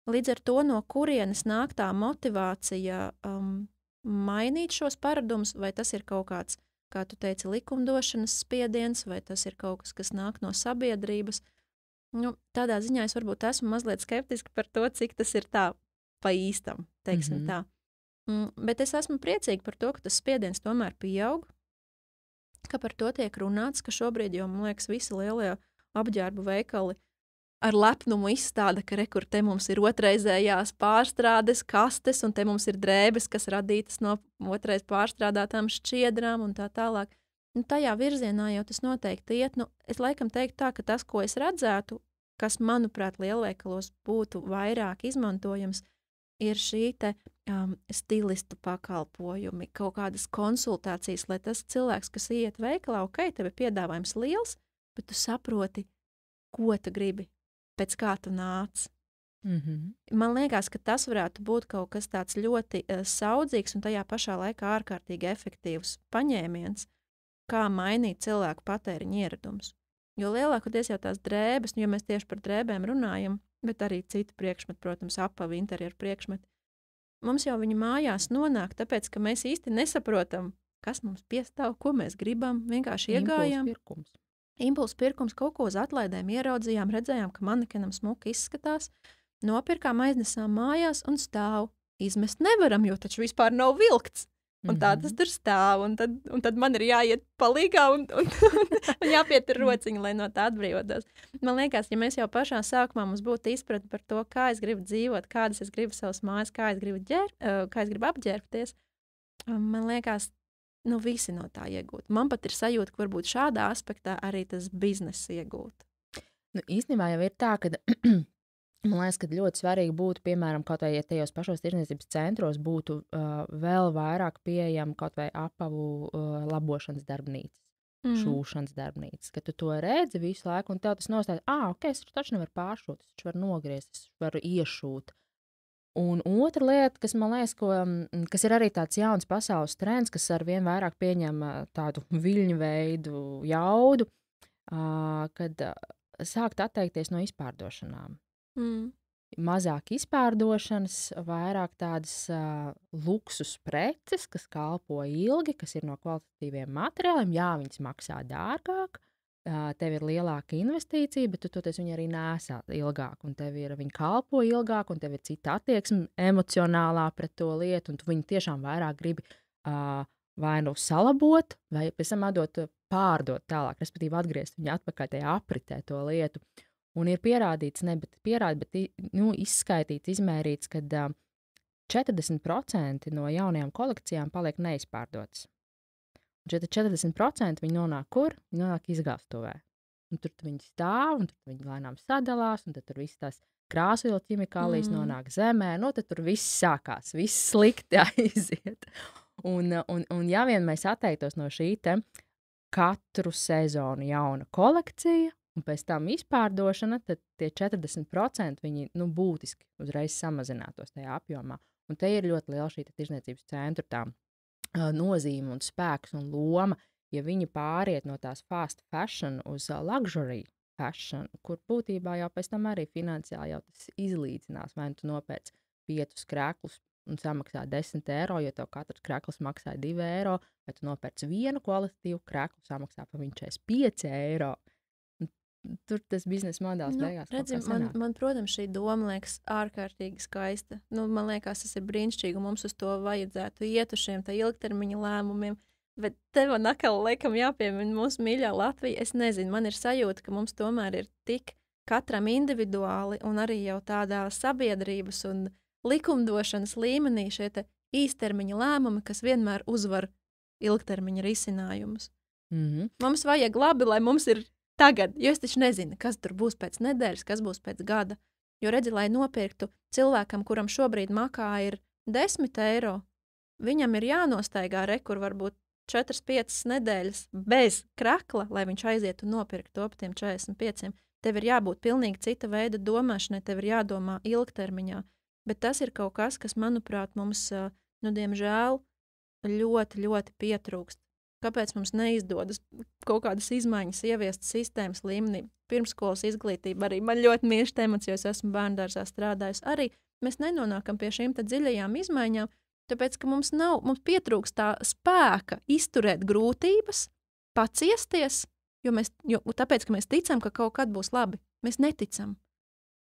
Līdz ar to, no kurienes nāk tā motivācija mainīt šos paradumus, vai tas ir kaut kāds, kā tu teici, likumdošanas spiediens, vai tas ir kaut kas, kas nāk no sabiedrības. Tādā ziņā es varbūt esmu mazliet skeptiski par to, cik tas ir tā pa īstam, teiksim tā. Bet es esmu priecīga par to, ka tas spiediens tomēr pieaug. ka par to tiek runāts, ka šobrīd jau, man liekas, visi lielie apģērbu veikali ar lepnumu izstāda, ka rekur te mums ir otrreizējās pārstrādes kastes, un te mums ir drēbes, kas radītas no otrais pārstrādātām šķiedrām un tā tālāk. Nu, tajā virzienā jau tas noteikti iet. Nu, es laikam teiktu tā, ka tas, ko es redzētu, kas, manuprāt, lielveikalos būtu vairāk izmantojams, ir šī te stilistu pakalpojumi, kaut kādas konsultācijas, lai tas cilvēks, kas iet veikalā, ok, tev ir piedāvājums liels, bet tu saproti, ko tu gribi, pēc kā tu nāc. Man liekas, ka tas varētu būt kaut kas tāds ļoti saudzīgs un tajā pašā laikā ārkārtīgi efektīvs paņēmiens, kā mainīt cilvēku patēriņa ieradumus. Jo lielākoties jau tās drēbes, nu, ja mēs tieši par drēbēm runājam, bet arī citu priekšmetu, protams, apavi, interjeru priekšmeti, mums jau viņi mājās nonāk, tāpēc, ka mēs īsti nesaprotam, kas mums piestāv, ko mēs gribam, vienkārši iegājām. Impulsu pirkums, kaut ko uz atlaidēm ieraudzījām, redzējām, ka manekenam smuki izskatās, nopirkām, aiznesām mājās un stāv. Izmest nevaram, jo taču vispār nav vilkts. Un tā tas tur stāv, un tad man ir jāiet palīgā un jāpietur rociņa, lai no tā atbrīvotos. Man liekas, ja mēs jau pašā sākumā mums būtu izpratni par to, kā es gribu dzīvot, kādas es gribu savas mājas, kā es gribu apģērbties, man liekas, nu visi no tā iegūt. Man pat ir sajūta, ka varbūt šādā aspektā arī tas bizness iegūt. Nu, īstenībā jau ir tā, ka man liekas, ka ļoti svarīgi būtu, piemēram, kaut vai ja tajos pašos tirdzniecības centros būtu vēl vairāk pieejama kaut vai apavu labošanas darbnīcas, šūšanas darbnīcas, ka tu to redzi visu laiku un tev tas nostāja, ok, es taču nevaru pāršūt, es taču varu nogriezt, es varu iešūt. Un otra lieta, kas man liekas, kas ir arī tāds jauns pasaules trends, kas arvien vairāk pieņem tādu viļņu veidu jaudu, kad sākt atteikties no izpārdošanām. Mazāk izpārdošanas, vairāk tādas luksus preces, kas kalpo ilgi, kas ir no kvalitatīviem materiāliem. Jā, viņas maksā dārgāk, tev ir lielāka investīcija, bet tu toties viņi arī nesā ilgāk, un viņi kalpo ilgāk, un tev ir cita attieksme emocionālā pret to lietu, un tu viņu tiešām vairāk gribi vai nu salabot, vai pēc tam pārdot tālāk, respektīvi atgriezt viņu atpakaļ tajā apritē to lietu. Un ir pierādīts, bet izskaitīts, izmērīts, ka 40% no jaunajām kolekcijām paliek neizpārdotas. Un 40% viņi nonāk kur? Viņi nonāk izgāstuvē. Un tur viņi stāv, un tur viņi lēnām sadalās, un tad tur viss tās krāsvielu ķimikālijas nonāk zemē. Nu, tad tur viss sākās, viss slikti aiziet. Un ja vien mēs atteiktos no šī te katru sezonu jauna kolekcija, un pēc tam izpārdošana, tad tie 40% viņi būtiski uzreiz samazinātos tajā apjomā. Un te ir ļoti liela šī tirdzniecības centra tā nozīme un spēks un loma, ja viņi pāriet no tās fast fashion uz luxury fashion, kur būtībā jau pēc tam arī finansiāli jau tas izlīdzinās. Vai tu nopērc 5 krēklus un samaksā 10 eiro, jo tev katrs krēkls maksā 2 eiro, vai tu nopērc vienu kvalitatīvu krēklu, samaksā par viņu 45 eiro. Tur tas biznesa modelis beigās. Redzim, man, protams, šī doma liekas ārkārtīgi skaista. Man liekas, tas ir brīnišķīgi, un mums uz to vajadzētu iet uz šiem ilgtermiņa lēmumiem. Bet tev atkal laikam jāpiemina mūsu mīļā Latvija. Es nezinu, man ir sajūta, ka mums tomēr ir tik katram individuāli un arī jau tādā sabiedrības un likumdošanas līmenī šie īstermiņa lēmumi, kas vienmēr uzvar ilgtermiņa risinājumus. Mums vajag labi, lai mums ir tagad, jo es taču nezinu, kas tur būs pēc nedēļas, kas būs pēc gada. Jo redzi, lai nopirktu cilvēkam, kuram šobrīd makā ir 10 eiro, viņam ir jānostaigā rekur varbūt 4-5 nedēļas bez krakla, lai viņš aiziet un nopirkt to par tiem 45. Tev ir jābūt pilnīgi cita veida domāšanai, tev ir jādomā ilgtermiņā. Bet tas ir kaut kas, kas, manuprāt, mums, diemžēl, ļoti, ļoti pietrūkst. Kāpēc mums neizdodas kaut kādas izmaiņas ieviest sistēmas līmenī? Pirmsskolas izglītība arī man ļoti mīļš temats, jo es esmu bērndārzā strādājusi. Arī mēs nenonākam pie šīm dziļajām izmaiņām, tāpēc, ka mums pietrūkst tā spēka izturēt grūtības, paciesties, tāpēc, ka mēs ticam, ka kaut kad būs labi. Mēs neticam.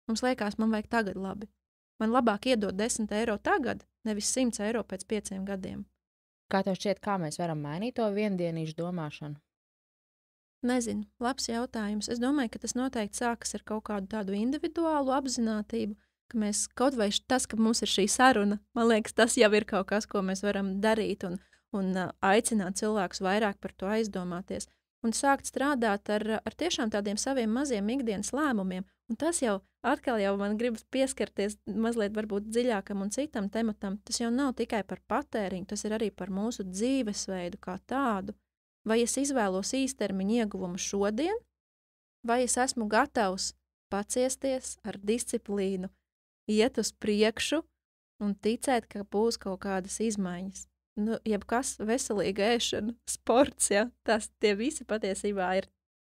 Mums liekas, man vajag tagad labi. Man labāk iedot 10 eiro tagad, nevis 100 eiro pēc 5 gadiem. Kā tev šķiet, kā mēs varam mainīt to viendienīšu domāšanu? Nezinu, labs jautājums. Es domāju, ka tas noteikti sākas ar kaut kādu tādu individuālu apzinātību, ka mēs kaut vai tas, ka mums ir šī saruna, man liekas, tas jau ir kaut kas, ko mēs varam darīt un aicināt cilvēkus vairāk par to aizdomāties. Un sākt strādāt ar tiešām tādiem saviem maziem ikdienas lēmumiem. Un tas jau atkal man gribas pieskarties mazliet varbūt dziļākam un citam tematam. Tas jau nav tikai par patēriņu, tas ir arī par mūsu dzīvesveidu kā tādu. Vai es izvēlos īstermiņa ieguvumu šodien, vai es esmu gatavs paciesties ar disciplīnu, iet uz priekšu un ticēt, ka būs kaut kādas izmaiņas. Nu, jebkas veselīga ēšana, sports, ja, tie visi patiesībā ir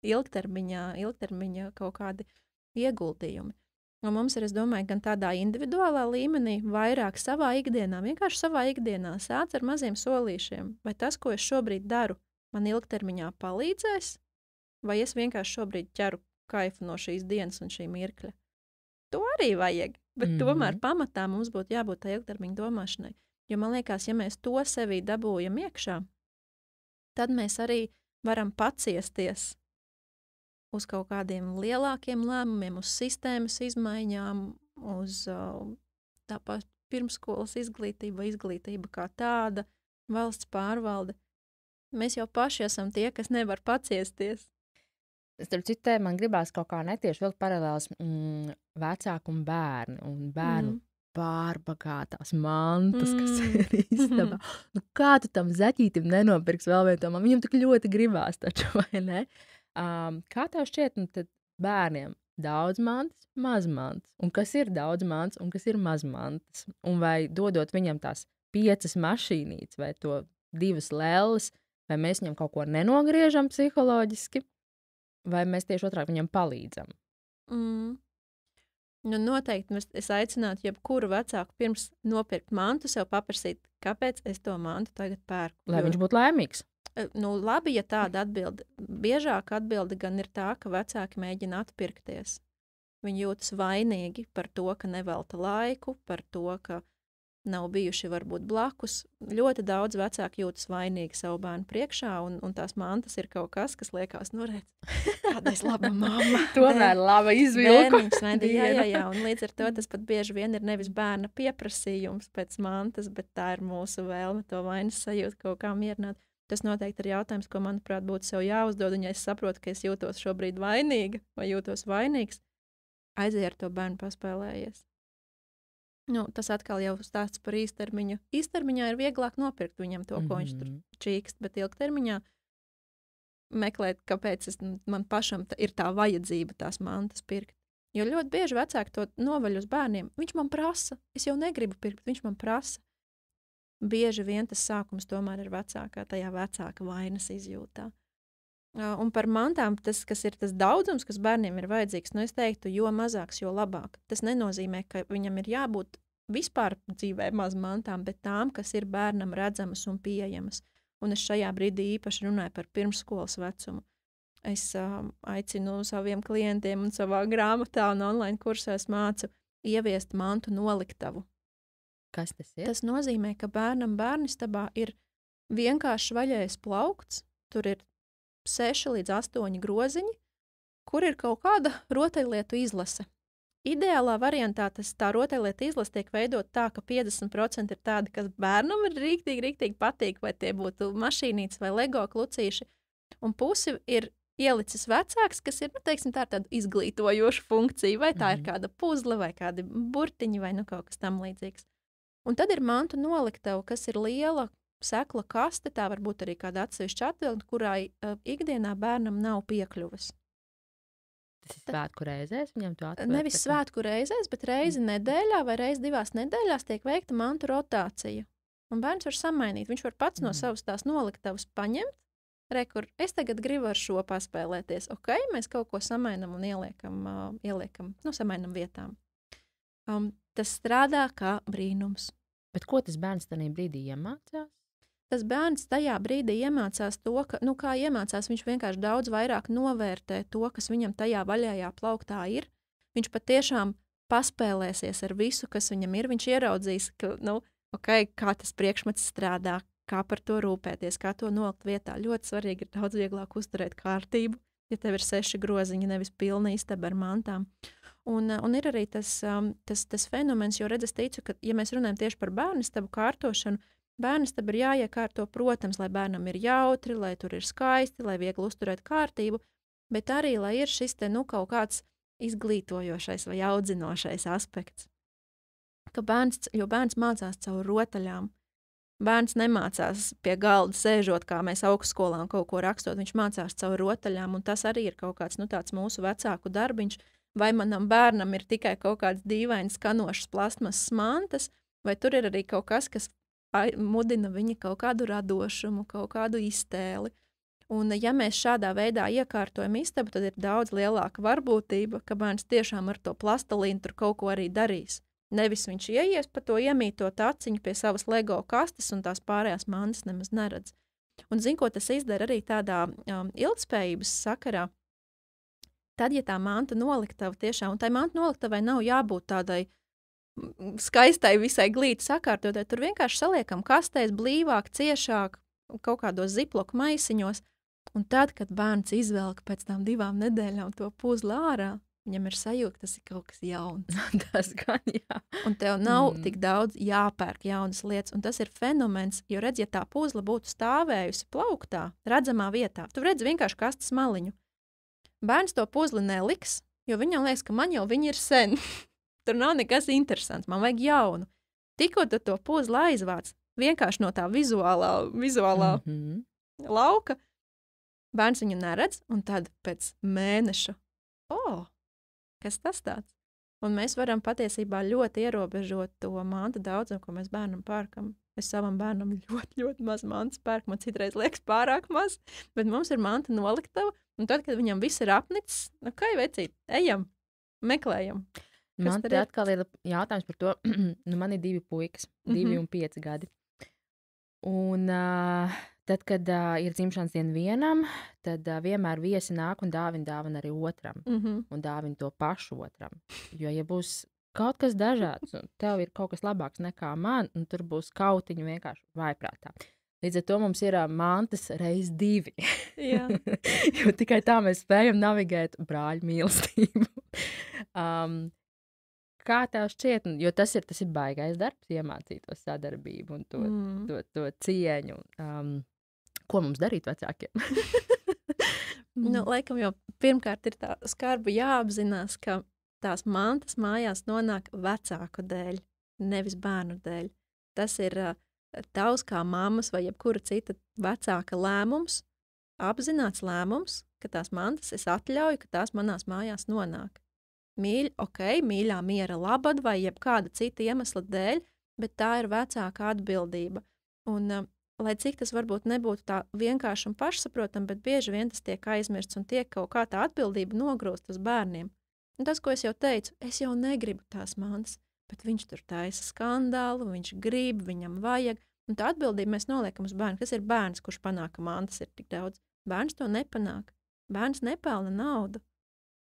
ilgtermiņa kaut kādi ieguldījumi. Un mums ir, es domāju, gan tādā individuālā līmenī, vairāk savā ikdienā, vienkārši savā ikdienā sāc ar maziem solīšiem. Vai tas, ko es šobrīd daru, man ilgtermiņā palīdzēs, vai es vienkārši šobrīd ķeru kaifu no šīs dienas un šī mirkļa. To arī vajag, bet tomēr pamatā mums būtu jābūt tā ilgtermiņa domāšanai. Jo man liekas, ja mēs to sevī dabūjam iekšā, tad mēs arī varam paciesties uz kaut kādiem lielākiem lēmumiem, uz sistēmas izmaiņām, uz tāpat pirmskolas izglītība kā tāda, valsts pārvalde. Mēs jau paši esam tie, kas nevar paciesties. Starp citu, man gribās kaut kā netieši vilkt paralēlas vecāku un bērni un bērnu pārbagātās mantas, kas ir istabā. Nu, kā tu tam zaķītim nenopirks vēl vienu to man? Viņam tik ļoti gribās taču, vai ne? Kā tev šķiet, nu tad bērniem daudz mantas, maz mantas? Un kas ir daudz mantas un kas ir maz mantas? Un vai dodot viņam tās 5 mašīnītes vai to 2 lelles, vai mēs viņam kaut ko nenogriežam psiholoģiski, vai mēs tieši otrādi viņam palīdzam? Nu, noteikti es aicinātu jebkuru vecāku pirms nopirkt mantu sev paprasīt, kāpēc es to mantu tagad pērku. Lai viņš būtu laimīgs. Nu, labi, ja tāda atbilde. Biežāk atbilde gan ir tā, ka vecāki mēģina atpirkties. Viņi jūtas vainīgi par to, ka nevelta laiku, par to, ka nav bijuši varbūt blakus. Ļoti daudz vecāku jūtas vainīgi savu bērnu priekšā, un tās mantas ir kaut kas, kas liekas, nu redz, kādais laba mamma. Tomēr laba izvilku. Jā, un līdz ar to tas pat bieži vien ir nevis bērna pieprasījums pēc mantas, bet tā ir mūsu vēlme to vainas sajūtu kaut kā mierināt. Tas noteikti ir jautājums, ko, manuprāt, būtu sev jāuzdod, un ja es saprotu, ka es jūtos šobrīd vainīga vai jūtos vainīgs, aiziet ar to bērnu paspēlējies. Nu, tas atkal jau stāsts par īstermiņu. Īstermiņā ir vieglāk nopirkt viņam to, ko viņš tur čīkst, bet ilgtermiņā meklēt, kāpēc man pašam ir tā vajadzība tās mantas pirkt. Jo ļoti bieži vecāki to novaļ uz bērniem. Viņš man prasa, es jau negribu pirkt, viņš man prasa. Bieži vien tas sākums tomēr ir tajā vecāka vainas izjūtā. Un par mantām, tas, kas ir tas daudzums, kas bērniem ir vajadzīgs, nu es teiktu, jo mazāks, jo labāk. Tas nenozīmē, ka viņam ir jābūt vispār dzīvē maz mantām, bet tām, kas ir bērnam redzamas un pieejamas. Un es šajā brīdī īpaši runāju par pirmsskolas vecumu. Es aicinu saviem klientiem un savā grāmatā un online kursēs mācu ieviest mantu noliktavu. Kas tas ir? Tas nozīmē, ka bērnam bērnistabā ir vienkārši vaļais plaukts, tur ir 6 līdz 8 groziņi, kur ir kaut kāda rotaļlietu izlase. Ideālā variantā tā rotaļlietu izlase tiek veidot tā, ka 50% ir tādi, kas bērnam ir rīktīgi patīk, vai tie būtu mašīnītes vai Lego klucīši, un pusi ir ielicis vecāks, kas ir, teiksim, tāda izglītojoša funkcija, vai tā ir kāda puzle, vai kādi burtiņi, vai kaut kas tam līdzīgs. Un tad ir mantu noliktava, kas ir liela, sekla kaste, tā var būt arī kāda atsevišķa atbilde, kurai ikdienā bērnam nav piekļuves. Tas ir svētku reizēs viņam to atvērt? Nevis svētku reizēs, bet reizi nedēļā vai reizi 2 nedēļās tiek veikta mantu rotācija. Un bērns var samainīt. Viņš var pats no savas tās noliktavas paņemt. Rekur, es tagad gribu ar šo paspēlēties. Ok, mēs kaut ko samainam un ieliekam, samainam vietām. Tas strādā kā brīnums. Bet ko tas bērns tajā brīdī iemācās? Tas bērns tajā brīdī iemācās to, ka, kā iemācās, viņš vienkārši daudz vairāk novērtē to, kas viņam tajā vaļajā plauktā ir. Viņš patiešām paspēlēsies ar visu, kas viņam ir. Viņš ieraudzīs, ka, kā tas priekšmets strādā, kā par to rūpēties, kā to nolikt vietā. Ļoti svarīgi ir daudz vieglāk uzturēt kārtību, ja tev ir 6 groziņi, nevis pilna istaba ar mantām. Un ir arī tas fenomens, jo redz, es ticu, ka, ja mēs runājam tieši par bērnistabu kārtošanu, bērnistaba ir jāiekārto, protams, lai bērnam ir jautri, lai tur ir skaisti, lai viegli uzturēt kārtību, bet arī, lai ir šis te, kaut kāds izglītojošais vai audzinošais aspekts. Jo bērns mācās caur rotaļām. Bērns nemācās pie galda sēžot, kā mēs augstskolā un kaut ko rakstot, viņš mācās caur rotaļām, un tas arī ir kaut kāds, tāds mūsu vecāku darbiņš, vai manam bērnam ir tikai kaut kāds dīvains skanošs plastmasas mantas, vai tur ir arī kaut kas, kas mudina viņa kaut kādu radošumu, kaut kādu iztēli. Un ja mēs šādā veidā iekārtojam istabu, tad ir daudz lielāka varbūtība, ka bērns tiešām ar to plastelīnu tur kaut ko arī darīs. Nevis viņš ieies pa to iemītot aciņu pie savas Lego kastes un tās pārējās mantas nemaz neredz. Un zin, ko tas izdara arī tādā ilgtspējības sakarā, tad, ja tā manta noliktava tiešām, un tai manta noliktavai nav jābūt tādai skaistai, visai glīti sakārtotai, tur vienkārši saliekam kastēs blīvāk, ciešāk, kaut kādos ziploku maisiņos, un tad, kad bērns izvelk pēc tām 2 nedēļām to puzli ārā, viņam ir sajūta, tas ir kaut kas jauns. Tas gan, jā. Un tev nav tik daudz jāpērk jaunas lietas, un tas ir fenomens, jo redz, ja tā puzle būtu stāvējusi plauktā, redzamā vietā, tu redz vienkārši kastes maliņu. Bērns to puzli neliks, jo viņam liekas, ka man jau viņi ir sen. Tur nav nekas interesants, man vajag jaunu. Tikko tu to puzli aizvāc, vienkārši no tā vizuālā lauka, bērns viņu neredz, un tad pēc mēneša, kas tas tāds? Un mēs varam patiesībā ļoti ierobežot to mantu daudzumu, ko mēs bērnam pērkam. Es savam bērnam ļoti, ļoti maz mantas pērku, man citreiz liekas pārāk maz, bet mums ir manta noliktava, un tad, kad viņam viss ir apnicis, vecīt, ejam, meklējam. Man te atkal ir jautājums par to, man ir 2 puikas, 2 un 5 gadi. Un tad, kad ir dzimšanas diena vienam, tad vienmēr viesi nāk un dāvina arī otram. Un dāvina to pašu otram. Jo, ja būs kaut kas dažāds, un tev ir kaut kas labāks nekā man, un tur būs kautiņu vienkārši vaiprātā. Līdz ar to mums ir mantas reiz 2. Jā. Jo tikai tā mēs spējam navigēt brāļu mīlestību. Kā tev šķiet, jo tas ir baigais darbs, iemācīt to sadarbību un to cieņu. Ko mums darīt vecākiem? Laikam jau pirmkārt ir tā skarbi jāapzinās, ka tās mantas mājās nonāk vecāku dēļ, nevis bērnu dēļ. Tas ir tavs kā mammas vai jebkura cita vecāka lēmums, apzināts lēmums, ka tās mantas es atļauju, ka tās manās mājās nonāk. Mīļā miera labad vai jebkāda cita iemesla dēļ, bet tā ir vecāka atbildība. Un, lai cik tas varbūt nebūtu tā vienkārši un pašsaprotam, bet bieži vien tas tiek aizmirsts un tiek kaut kā tā atbildība nogrūst uz bērniem. Un tas, ko es jau teicu, es jau negribu tās mantas, bet viņš tur taisa skandālu, viņš grib, viņam vajag. Un tā atbildība mēs noliekam uz bērnu. Kas ir bērns, kurš panāk, ka mantas ir tik daudz? Bērns to nepanāk. Bērns nepelna naudu.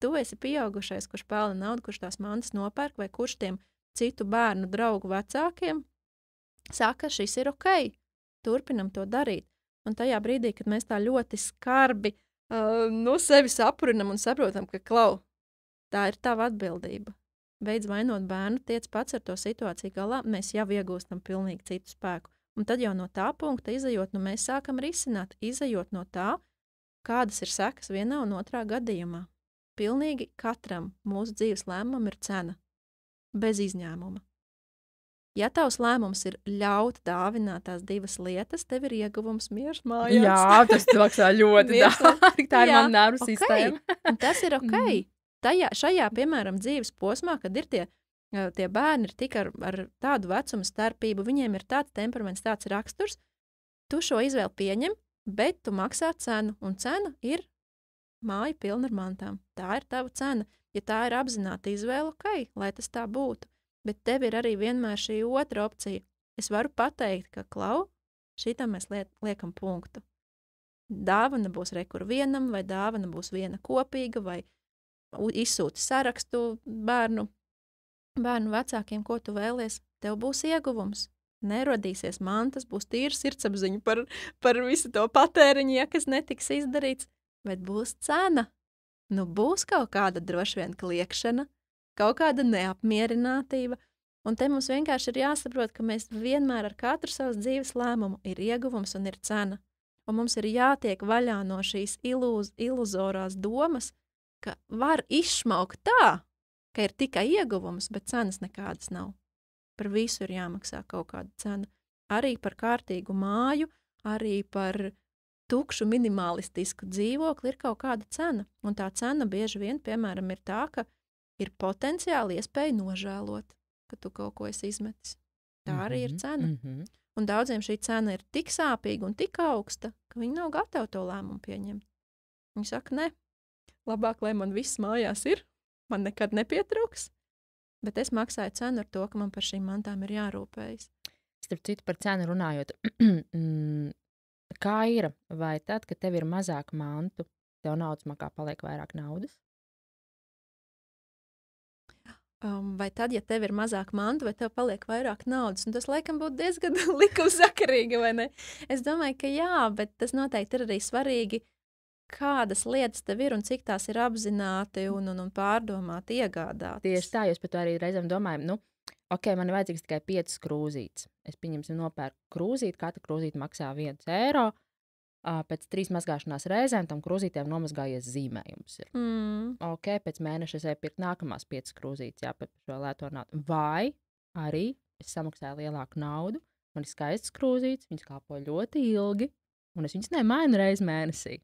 Tu esi pieaugušais, kurš pelna naudu, kurš tās mantas nopērk, vai kurš tiem citu bērnu draugu vecākiem saka, šis ir ok, turpinam to darīt. Un tajā brīdī, kad mēs tā ļoti skarbi sevi saprinam un saprotam, ka, tā ir tava atbildība. Beidz vainot bērnu, tiec pats ar to situāciju galā, mēs jau iegūstam pilnīgi citu spēku. Un tad jau no tā punkta izejot, mēs sākam risināt, izejot no tā, kādas ir sekas vienā un otrā gadījumā. Pilnīgi katram mūsu dzīves lēmumam ir cena, bez izņēmuma. Ja tavs lēmums ir ļaut dāvināt tās 2 lietas, tev ir ieguvums miers mājās. Jā, tas maksā ļoti dārgi. Tā ir mana nervu sistēma. Un tas ir ok. Šajā, piemēram, dzīves posmā, kad ir tie bērni ir tik ar tādu vecumu starpību, viņiem ir tāds temperaments, tāds raksturs, tu šo izvēli pieņem, bet tu maksā cenu, un cena ir māja pilna ar mantām. Tā ir tava cena. Ja tā ir apzināta izvēle, ok, lai tas tā būtu. Bet tev ir arī vienmēr šī otra opcija. Es varu pateikt, ka, šitam mēs liekam punktu. Dāvana būs rekur vienam, vai dāvana būs viena kopīga, vai izsūti sarakstu bērnu vecākiem, ko tu vēlies. Tev būs ieguvums. nerodīsies mantas, būs tīra sirdsapziņa par visu to patēriņu, ja kas netiks izdarīts, bet būs cena. Nu, būs kaut kāda droši vien kliekšana, kaut kāda neapmierinātība, un te mums vienkārši ir jāsaprot, ka mēs vienmēr ar katru savas dzīves lēmumu ir ieguvums un ir cena. Un mums ir jātiek vaļā no šīs iluzorās domas, ka var izšmaukt tā, ka ir tikai ieguvums, bet cenas nekādas nav. Par visu ir jāmaksā kaut kāda cena. Arī par kārtīgu māju, arī par tukšu minimalistisku dzīvokli ir kaut kāda cena. Un tā cena bieži vien, piemēram, ir tā, ka ir potenciāli iespēja nožēlot, ka tu kaut ko esi izmetis. Tā arī ir cena. Un daudziem šī cena ir tik sāpīga un tik augsta, ka viņi nav gatavi to lēmumu pieņemt. Viņi saka, ne, labāk, lai man viss mājās ir, man nekad nepietrūks, bet es maksāju cenu ar to, ka man par šīm mantām ir jārūpējas. Starp citu par cenu runājot, kā ir, vai tad, kad tev ir mazāk mantu, tev naudas makā paliek vairāk naudas? Vai tad, ja tev ir mazāk mantu, vai tev paliek vairāk naudas? Un tas, laikam, būtu diezgan likumsakarīgi, vai ne? Es domāju, ka jā, bet tas noteikti ir arī svarīgi, kādas lietas tev ir un cik tās ir apzināti un pārdomāti iegādātas. Tieši tā, jūs par to arī reizēm domājam, nu, ok, man ir vajadzīgs tikai 5 krūzītes. Es pieņemsim nopērku krūzīti, katra krūzīte maksā 1 eiro. Pēc 3 mazgāšanās reizēm tam krūzītēm nomazgājies zīmējums. Ok, pēc mēneša es pirkt nākamās 5 krūzītes, jā, par šo lēto naudu. Vai arī es samaksāju lielāku naudu, man ir skaistas krūzītes, viņas kalpo ļoti ilgi, un es viņas nemainu reizi mēnesī.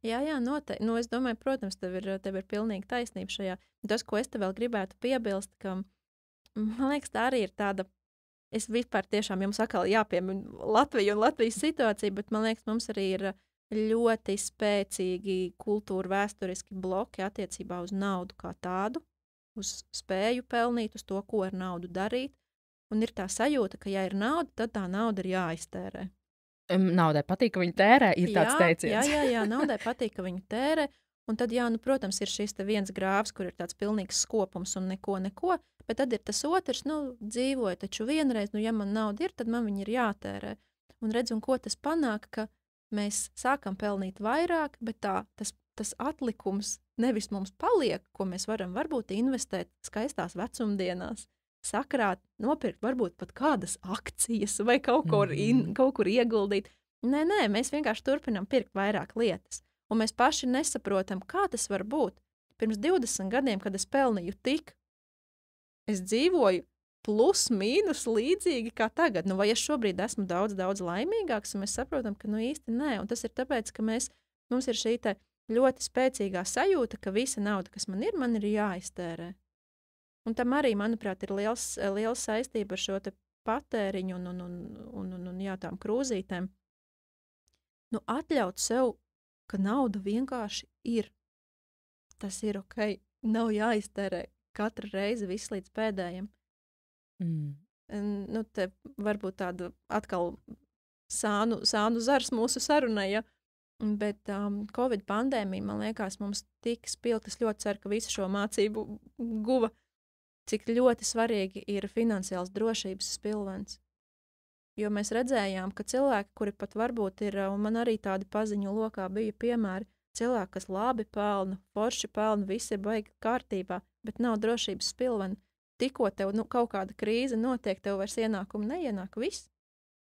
Jā, noteikti. Nu, es domāju, protams, tev ir pilnīgi taisnība šajā. Tas, ko es te vēl gribētu piebilst, ka, man liekas, tā arī ir tāda. Es vispār tiešām jums atkal jāpiemina Latviju un Latvijas situāciju, bet man liekas, mums arī ir ļoti spēcīgi kultūra vēsturiski bloki attiecībā uz naudu kā tādu, uz spēju pelnīt, uz to, ko ar naudu darīt. Un ir tā sajūta, ka ja ir nauda, tad tā nauda ir jāiztērē. Naudai patīk, ka viņi tērē, ir tāds teiciens. Jā, naudai patīk, ka viņi tērē. Un tad, jā, nu, protams, ir šis viens grāvs, kur ir tāds pilnīgs skopums un neko, bet tad ir tas otrs, nu, dzīvoja taču vienreiz, nu, ja man nauda ir, tad man viņi ir jātērē. Un redz, un ko tas panāk, ka mēs sākam pelnīt vairāk, bet tas atlikums nevis mums paliek, ko mēs varam varbūt investēt skaistās vecumdienās, sakrāt, nopirkt varbūt pat kādas akcijas vai kaut kur ieguldīt. Nē, mēs vienkārši turpinām pirkt vairāk lietas. Un mēs paši nesaprotam, kā tas var būt. Pirms 20 gadiem, kad es pelnīju tik, es dzīvoju plus, mīnus līdzīgi kā tagad. Nu, vai es šobrīd esmu daudz laimīgāks, un mēs saprotam, ka nu īsti nē. Un tas ir tāpēc, ka mums ir šī ļoti spēcīgā sajūta, ka visa nauda, kas man ir jāiztērē. Un tam arī, manuprāt, ir liels saistība ar šo patēriņu un jā, tām krūzītēm. Nu, atļaut sev, ka nauda vienkārši ir. Tas ir ok, nav jāiztērē katru reizi viss līdz pēdējiem. Nu, te varbūt tāda atkal sānu zars mūsu sarunai, ja? Bet Covid pandēmija, man liekas, mums tik spilgti, es ļoti ceru, ka visu šo mācību guva, cik ļoti svarīgi ir finansiāls drošības spilvens. Jo mēs redzējām, ka cilvēki, kuri pat varbūt ir, un man arī tādi paziņu lokā bija piemēri, cilvēki, kas labi pelna, forši pelna, viss ir baigi kārtībā, bet nav drošības spilveni. Tikko tev kaut kāda krīze notiek, tev vairs ienākumu neienāk, viss.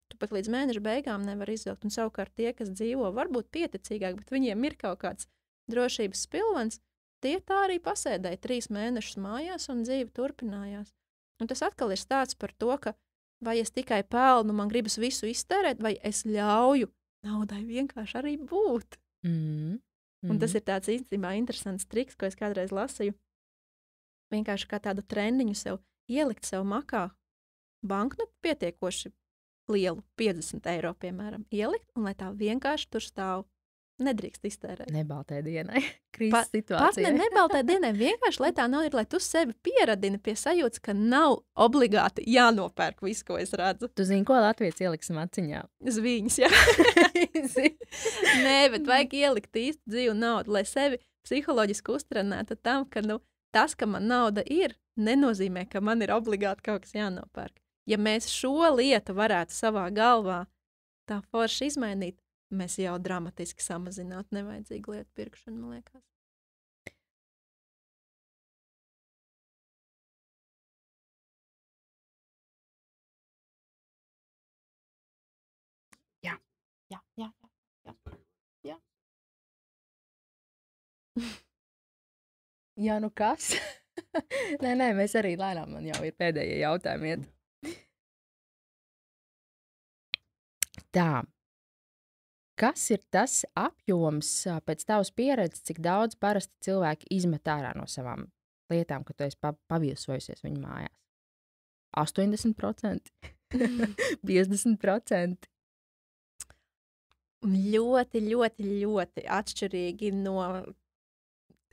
Tu pat līdz mēneša beigām nevar izvilkt, un savukārt tie, kas dzīvo, varbūt pieticīgāk, bet viņiem ir kaut kāds drošības spilvens, tie tā arī pasēdēja 3 mēnešus mājās, un dzīve turpinājās. Un tas atkal ir stāsts par to, ka vai es tikai pelnu, man gribas visu iztērēt, vai es ļauju naudai vienkārši arī būt. Un tas ir tāds īstenībā interesants triks, ko es kādreiz lasīju. Vienkārši kā tādu trendiņu sev ielikt sev makā banknotu pietiekoši lielu, 50 eiro, piemēram, ielikt, un lai tā vienkārši tur stāv. Nedrīkst iztērēt. Nebaltai dienai, krīzes situācijai. Pat nebaltai dienai, vienkārši, lai tā nav ir, lai tu sevi pieradini pie sajūtas, ka nav obligāti jānopērk visu, ko es redzu. Tu zini, ko Latvijas ieliksim aciņā? Zvīņas, jā. Nē, bet vajag ielikt īstu dzīvu naudu, lai sevi psiholoģiski uztrenētu tam, ka tas, ka man nauda ir, nenozīmē, ka man ir obligāti kaut kas jānopērk. Ja mēs šo lietu varētu savā galvā tā forši izmainīt, mēs jau dramatiski samazinātu nevajadzīgu lietu pirkšanu, man liekas. Jā. Jā, nu kas? Nē, mēs arī lēnām, man jau ir pēdējie jautājumi iet. Tā. Kas ir tas apjoms pēc tavas pieredzes, cik daudz parasti cilvēki izmet ārā no savām lietām, kad tu esi paviesojusies viņu mājās? 80%? 50%? Ļoti, ļoti, ļoti atšķirīgi no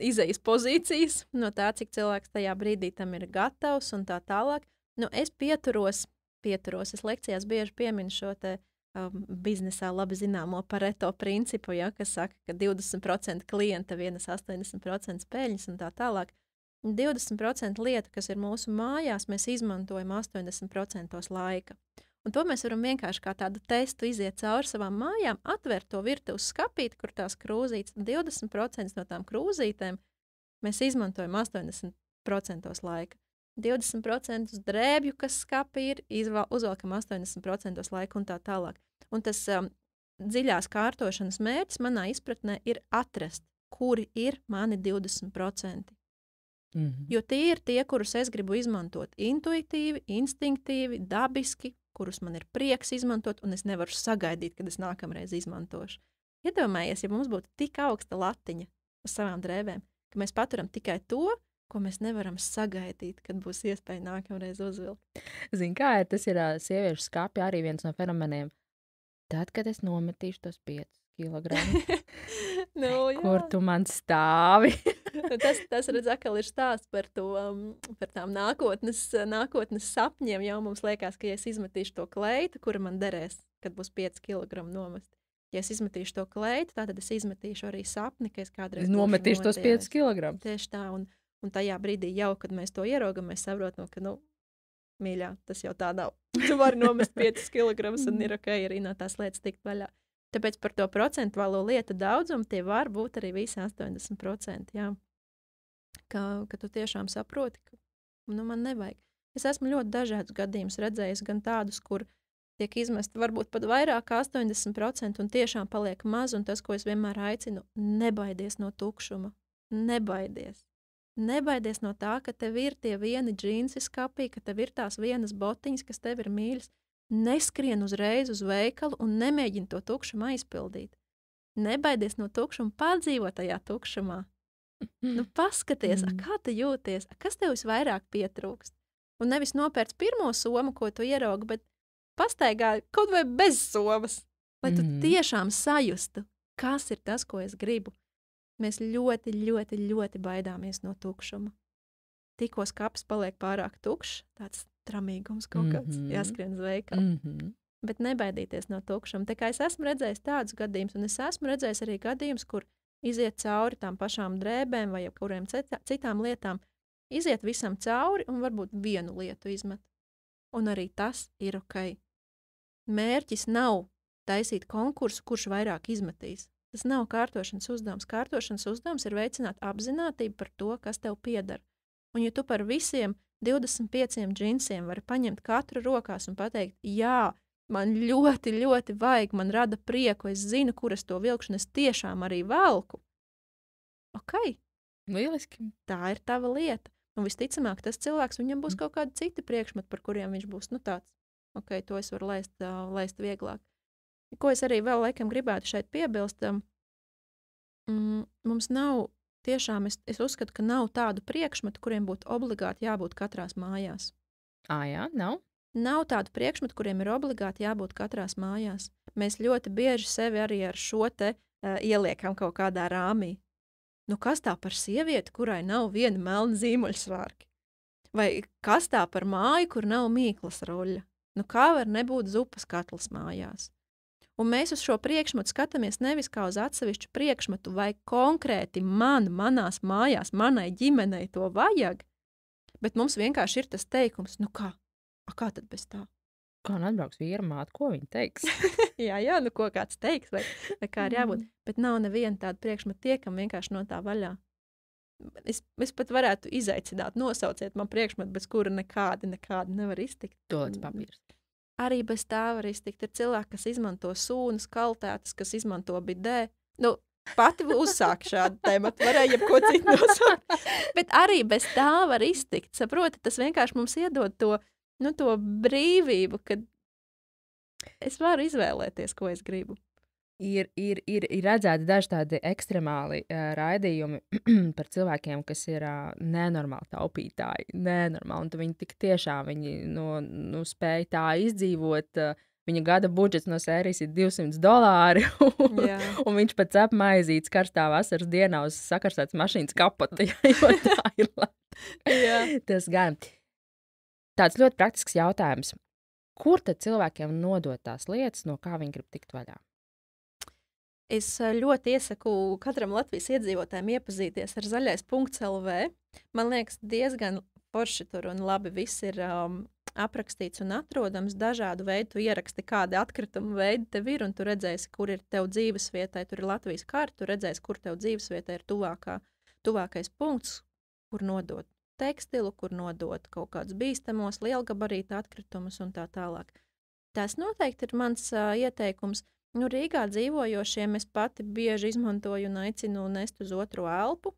izejas pozīcijas, no tā, cik cilvēks tajā brīdī tam ir gatavs un tā tālāk. Nu, es pieturos, es lekcijās bieži pieminu šo te biznesā labi zināmo Pareto principu, ja, kas saka, ka 20% klienta vienas 80% peļņas un tā tālāk. 20% lietu, kas ir mūsu mājās, mēs izmantojam 80% laika. Un to mēs varam vienkārši kā tādu testu iziet cauri savām mājām, atvērt to virtuves skapīti, kur tās krūzītes, 20% no tām krūzītēm mēs izmantojam 80% laika. 20% drēbju, kas skapī ir, uzvelkam 80% laika un tā tālāk. Un tas dziļās kārtošanas mērķis manā izpratnē ir atrast, kuri ir mani 20%. Jo tie ir tie, kurus es gribu izmantot intuitīvi, instinktīvi, dabiski, kurus man ir prieks izmantot, un es nevaru sagaidīt, kad es nākamreiz izmantošu. Iedomājies, ja mums būtu tik augsta latiņa uz savām drēbēm, ka mēs paturam tikai to, ko mēs nevaram sagaidīt, kad būs iespēja nākamreiz uzvilkt. Zini, kā ir? Tas ir sieviešu skapja arī viens no fenomeniem. Tad, kad es nometīšu tos 5 kilogramus, kur tu man stāvi? Tas redz, atkal ir stāsts par tām nākotnes sapņiem. Jau mums liekas, ka ja es izmetīšu to kleitu, kura man derēs, kad būs 5 kilogramu nomest. Ja es izmetīšu to kleitu, tad es izmetīšu arī sapni, ka es kādreiz nometīšu tos 5 kilogramus. Tieši tā, un tajā brīdī jau, kad mēs to ieraugam, mēs saprotam, ka, mīļā, tas jau tā nav. Tu vari nomest 5 kilogramus un ir ok, arī no tās lietas tikt vaļā. Tāpēc par to procentuālo lietu daudzumu tie var būt arī visi 80%, jā. Ka tu tiešām saproti, ka man nevajag. Es esmu ļoti dažādus gadījumus redzējis, gan tādus, kur tiek izmesti varbūt pat vairāk kā 80% un tiešām paliek maz, un tas, ko es vienmēr aicinu, nebaidies no tukšuma. Nebaidies. Nebaidies no tā, ka tev ir tie vieni džīnsi skapī, ka tev ir tās vienas botiņas, kas tev ir mīļas. Neskrien uzreiz uz veikalu un nemēģini to tukšumu aizpildīt. Nebaidies no tukšuma, padzīvo tajā tukšumā. Paskaties, kā tu jūties, kas tev visvairāk pietrūkst. Un nevis nopērc pirmo somu, ko tu ieraugi, bet pastaigā kaut vai bez somas, lai tu tiešām sajustu, kas ir tas, ko es gribu. Mēs ļoti, ļoti, ļoti baidāmies no tukšuma. Tikko skapis paliek pārāk tukšs, tāds tramīgums kaut kāds, jāskrien uz veikalu. Bet nebaidīties no tukšuma. Tā kā es esmu redzējis tādus gadījumus, un es esmu redzējis arī gadījumus, kur iziet cauri tām pašām drēbēm vai kuriem citām lietām, iziet visam cauri un varbūt vienu lietu izmet. Un arī tas ir ok. Mērķis nav taisīt konkursu, kurš vairāk izmetīs. Tas nav kārtošanas uzdevums. Kārtošanas uzdevums ir veicināt apzinātību par to, kas tev pieder. Un ja tu par visiem 25 džinsiem vari paņemt katru rokās un pateikt, jā, man ļoti, ļoti vajag, man rada prieku, es zinu, kur es to vilkšu, un es tiešām arī velku. Ok. Lieliski. Tā ir tava lieta. Un visticamāk, tas cilvēks, viņam būs kaut kādi citi priekšmeti, par kuriem viņš būs, tāds, ok, to es varu laist vieglāk. Ko es arī vēl laikam gribētu šeit piebilst, mums nav, tiešām es uzskatu, ka nav tādu priekšmetu, kuriem būtu obligāti jābūt katrās mājās. Jā, nav? Nav tādu priekšmetu, kuriem ir obligāti jābūt katrās mājās. Mēs ļoti bieži sevi arī ar šo te ieliekam kaut kādā rāmī. Kas tā par sievieti, kurai nav viena melna zīmuļsvārki? Vai kas tā par māju, kur nav mīklas ruļļa? Kā var nebūt zupas katls mājās? Un mēs uz šo priekšmetu skatāmies nevis kā uz atsevišķu priekšmetu, vai konkrēti manās mājās, manai ģimenei to vajag, bet mums vienkārši ir tas teikums, kā? Kā tad bez tā? Kā atbrauks vīra māte, ko viņa teiks? jā, nu ko kāds teiks, vai kā ir jābūt. Bet nav neviena tāda priekšmeta, tiekam vienkārši no tā vaļā. Es pat varētu izaicināt, nosauciet man priekšmetu, bez kura nekādi nevar iztikt. Tolets papīrs. Arī bez tā var iztikt. Ir cilvēki, kas izmanto sūnas, kaltētas, kas izmanto bidē. Nu, pati uzsāk šādu tēmatu, varēja jebko citu nosaukt. Bet arī bez tā var iztikt. Saproti, tas vienkārši mums iedod to brīvību, kad es varu izvēlēties, ko es gribu. Ir redzēti daži tādi ekstremāli raidījumi par cilvēkiem, kas ir nenormāli taupītāji. Nenormāli. Un viņi tik tiešām spēja tā izdzīvot. Viņa gada budžets no sērijas ir $200. Un viņš pat cep maizītes karstā vasaras dienā uz sakarsētas mašīnas kapota. Jo tā ir labi. Tas gan. Tāds ļoti praktisks jautājums. Kur tad cilvēkiem nodot tās lietas, no kā viņi grib tikt vaļā? Es ļoti iesaku katram Latvijas iedzīvotājiem iepazīties ar zaļais.lv. Man liekas, diezgan forši tur un labi viss ir aprakstīts un atrodams. Dažādu veidu tu ieraksti, kādi atkritumu veidi tev ir, un tu redzēsi, kur ir tev dzīvesvietai. Tur ir Latvijas karta, tu redzēsi, kur tev dzīvesvietai ir tuvākais punkts, kur nodot tekstilu, kur nodot kaut kādus bīstamos, lielgabarīta atkritumus un tā tālāk. Tas noteikti ir mans ieteikums. Rīgā dzīvojošiem es pati bieži izmantoju un aicinu nest uz otro elpu,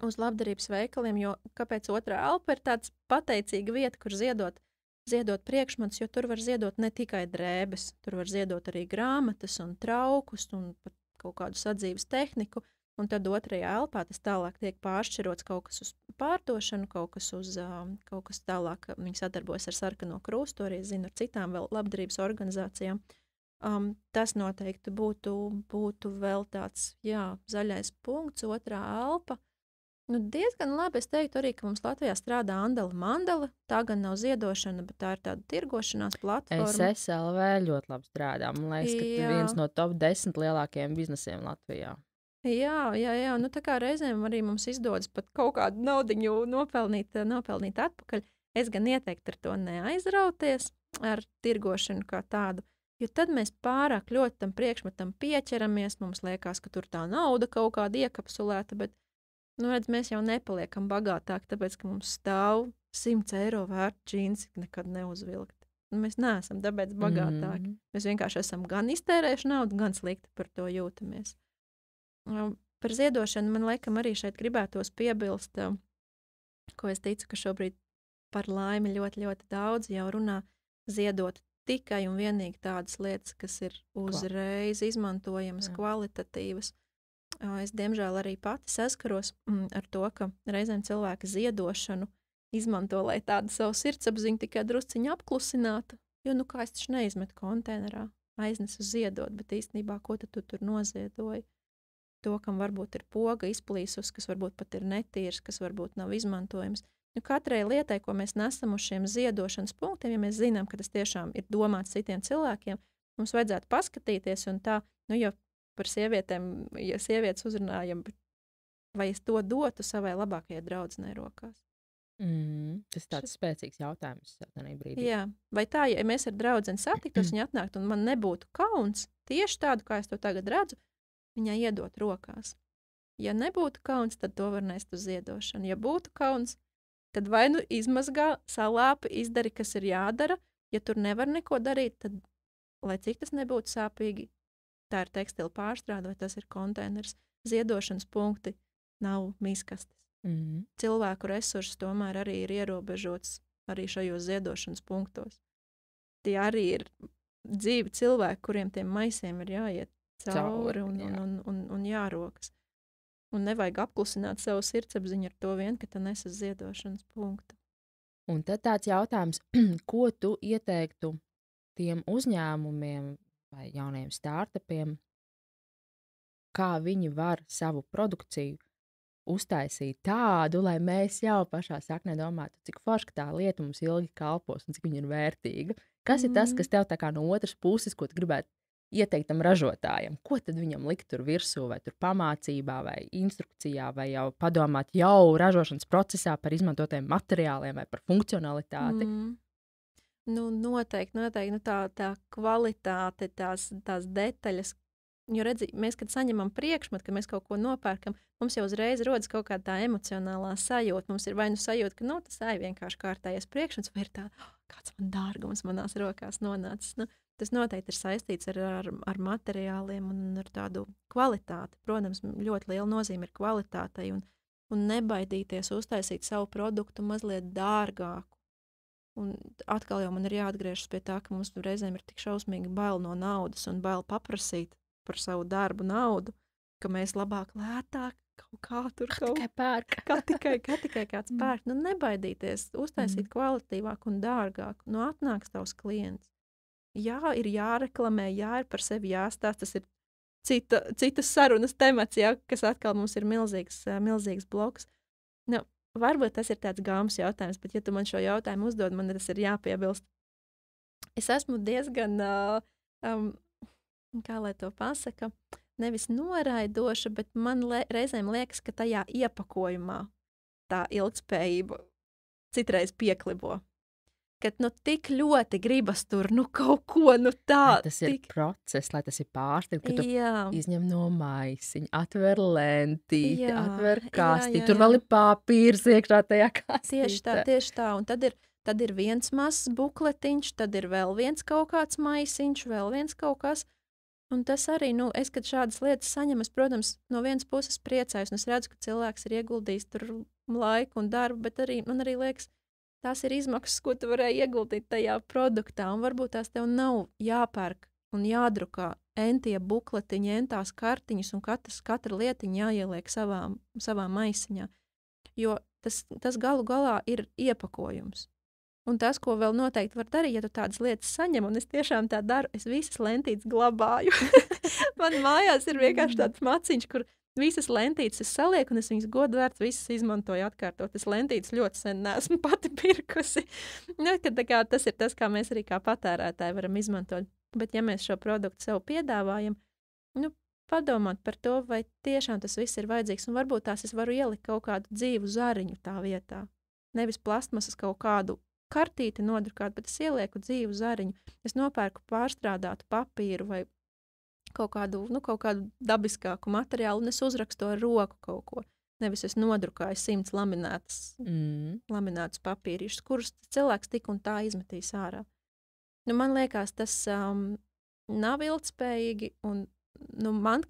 uz labdarības veikaliem, jo kāpēc otrā elpa ir tāds pateicīga vieta, kur ziedot priekšmetus, jo tur var ziedot ne tikai drēbes, tur var ziedot arī grāmatas un traukus un pat kaut kādu sadzīves tehniku, un tad otrajā elpā tas tālāk tiek pāršķirots kaut kas uz pārdošanu, kaut kas tālāk, viņi sadarbojas ar Sarkano Krustu, arī zinu ar citām vēl labdarības organizācijām. Tas noteikti būtu vēl tāds, zaļais punkts, otrā elpa. Diezgan labi es teiktu arī, ka mums Latvijā strādā Andala Mandala. Tā gan nav ziedošana, bet tā ir tāda tirgošanās platforma. SSLV ļoti labi strādā. Man liekas, ka viens no top 10 lielākajiem biznesiem Latvijā. Jā. Tā kā reizēm arī mums izdodas pat kaut kādu naudiņu nopelnīt atpakaļ. Es gan ieteiktu ar to neaizrauties ar tirgošanu kā tādu. Jo tad mēs pārāk ļoti tam priekšmetam pieķeramies, mums liekas, ka tur tā nauda kaut kāda iekapsulēta, bet, mēs jau nepaliekam bagātāki, tāpēc, ka mums stāv 100 eiro vērts džīns, nekad neuzvilkt. Mēs neesam tāpēc bagātāki. Mēs vienkārši esam gan iztērējuši naudu, gan slikti par to jūtamies. Par ziedošanu man laikam arī šeit gribētos piebilst, ko es ticu, ka šobrīd par laimi ļoti, ļoti daudz jau runā ziedot tikai un vienīgi tādas lietas, kas ir uzreiz izmantojamas, kvalitatīvas. Es, diemžēl, arī pati saskaros ar to, ka reizēm cilvēki ziedošanu izmanto, lai tādu savu sirdsapziņu tikai drusciņu apklusinātu, jo, kā es taču neizmetu konteinerā, aiznesu ziedot, bet īstenībā, ko tad tu tur noziedoji? To, kam varbūt ir poga izplīsus, kas varbūt pat ir netīrs, kas varbūt nav izmantojams. Katrai lietai, ko mēs nesam uz šiem ziedošanas punktiem, ja mēs zinām, ka tas tiešām ir domāts citiem cilvēkiem, mums vajadzētu paskatīties un tā, ja par sievietēm, ja sievietes uzrunājam, vai es to dotu savai labākajai draudzenei rokās. Tas ir tāds spēcīgs jautājums tādā brīdī. Jā, vai tā, ja mēs ar draudzeni satiktos, viņa atnāktu un man nebūtu kauns, tieši tādu, kā es to tagad redzu, viņai iedot rokās. Ja nebūtu kauns, tad to var nest uz ziedošanu. Ja būtu kauns, tad vai izmazgā, salāpi, izdari, kas ir jādara. Ja tur nevar neko darīt, tad, lai cik tas nebūtu sāpīgi, tā ir tekstila pārstrāde, vai tas ir konteiners, ziedošanas punkti nav miskastes. Cilvēku resursi tomēr arī ir ierobežots arī šajos ziedošanas punktos. Tie arī ir dzīvi cilvēki, kuriem tiem maisiem ir jāiet cauri un jārokas. Un nevajag apklusināt savu sirdsapziņu ar to vien, ka tu nes uz ziedošanas punktu. Un tad tāds jautājums, ko tu ieteiktu tiem uzņēmumiem vai jauniem startupiem, kā viņi var savu produkciju uztaisīt tādu, lai mēs jau pašā saknē domātu, cik forši tā lieta mums ilgi kalpos un cik viņa ir vērtīga. Kas ir tas, kas tev tā kā no otras puses, ko tu gribētu ieteikt tam ražotājam? Ko tad viņam likt tur virsū, vai tur pamācībā, vai instrukcijā, vai jau padomāt jau ražošanas procesā par izmantotajiem materiāliem vai par funkcionalitāti? Noteikti, tā kvalitāte, tās detaļas. Jo redzi, mēs, kad saņemam priekšmetu, kad mēs kaut ko nopērkam, mums jau uzreiz rodas kaut kāda tā emocionālā sajūta. Mums ir vai nu sajūta, ka tas vienkārši kārtējies priekšmets, vai ir tā, kāds man dārgums manās rokās nonācis. Tas noteikti ir saistīts ar materiāliem un ar tādu kvalitāti. Protams, ļoti liela nozīme ir kvalitātei un nebaidīties uztaisīt savu produktu mazliet dārgāku. Un atkal jau man ir jāatgriežas pie tā, ka mums reizēm ir tik šausmīgi bail no naudas un bail paprasīt par savu darbu naudu, ka mēs labāk lētāk kaut kā tur tikai pērk. Kā tikai kāds pērk. Nebaidīties, uztaisīt kvalitīvāk un dārgāk. Atnāks tavs klients. Jā, ir jāreklamē, ir par sevi jāstāst. Tas ir citas sarunas temats, kas atkal mums ir milzīgs bloks. Varbūt tas ir tāds gāmas jautājums, bet ja tu man šo jautājumu uzdod, man tas ir jāpiebilst. Es esmu diezgan... kā lai to pasaka, nevis noraidoša, bet man reizēm liekas, ka tajā iepakojumā tā ilgtspējība citreiz pieklibo. Kad tik ļoti gribas tur kaut ko tā. Tas ir process, lai tas ir pārsteigts, ka tu izņem no maisiņa, atver lentīti, atver kasti, tur vēl ir papīrs iekšā tajā kastītē. Tieši tā, un tad ir viens mazs bukletiņš, tad ir vēl viens kaut kāds maisiņš, vēl viens kaut kas. Un tas arī, es, kad šādas lietas saņemu, es, protams, no vienas puses priecājos, un es redzu, ka cilvēks ir ieguldījis tur laiku un darbu, bet man arī liekas, tās ir izmaksas, ko tu varēji ieguldīt tajā produktā, un varbūt tās tev nav jāpērk un jādrukā entie bukletiņi, entās kartiņas, un katra lietiņa jāieliek savā maisiņā, jo tas galu galā ir iepakojums. Un tas, ko vēl noteikti var darīt, ja tu tādas lietas saņem, un es tiešām tā daru, es visas lentītes glabāju. Man mājās ir vienkārši tāds maciņš, kur visas lentītes es salieku, un es viņas godvērts visas izmantoju atkārtot. Es lentītes ļoti sen neesmu pati pirkusi. Tas ir tas, kā mēs arī kā patērētāji varam izmantot. Bet ja mēs šo produktu sev piedāvājam, padomāt par to, vai tiešām tas viss ir vajadzīgs, un varbūt tās es varu ielikt kaut kādu dzīvu zariņu tā vietā. Nevis plastmasas kaut kādu kartīti nodrukāt, bet es ielieku dzīvu zariņu. Es nopērku pārstrādātu papīru vai kaut kādu dabiskāku materiālu, un es uzrakstu ar roku kaut ko. Nevis es nodrukāju 100 laminētus papīrišus, kurus cilvēks tik un tā izmetīs ārā. Man liekas, tas nav ilgtspējīgi, un man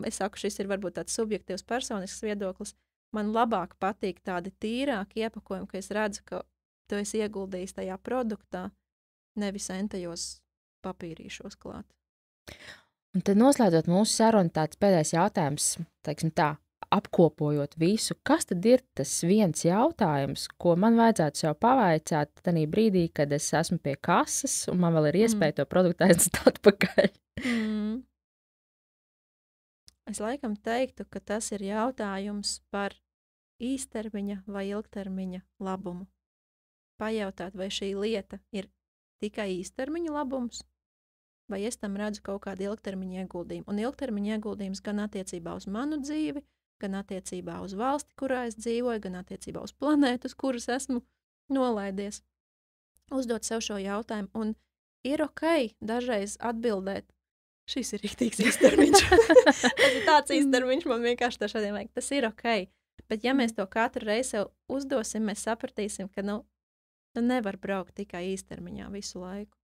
es saku, šis ir varbūt tāds subjektīvs personisks viedoklis, man labāk patīk tādi tīrāki iepakojumi, ka es redzu, ka tu esi ieguldījis tajā produktā, nevis entajos papīrīšos klāt. Un tad noslēdzot mūsu sarunu, tāds pēdējais jautājums, teiksim tā, apkopojot visu, kas tad ir tas viens jautājums, ko man vajadzētu sev pavaicāt tanī brīdī, kad es esmu pie kases, un man vēl ir iespēja to produktu aiznest atpakaļ? Es laikam teiktu, ka tas ir jautājums par īstermiņa vai ilgtermiņa labumu. Pajautāt, vai šī lieta ir tikai īstermiņa labums, vai es tam redzu kaut kādu ilgtermiņa ieguldījumu. Un ilgtermiņa ieguldījums gan attiecībā uz manu dzīvi, gan attiecībā uz valsti, kurā es dzīvoju, gan attiecībā uz planētu, uz kuras esmu nolaidies. Uzdot sev šo jautājumu, un ir ok dažreiz atbildēt, šis ir rīktīgs īstermiņš. Tas ir tāds īstermiņš, man vienkārši tā šādien vajag. Tas ir ok, bet ja mēs to katru reizi sev uzdosim, mēs sapratīsim, ka nevar braukt tikai īstermiņā visu laiku.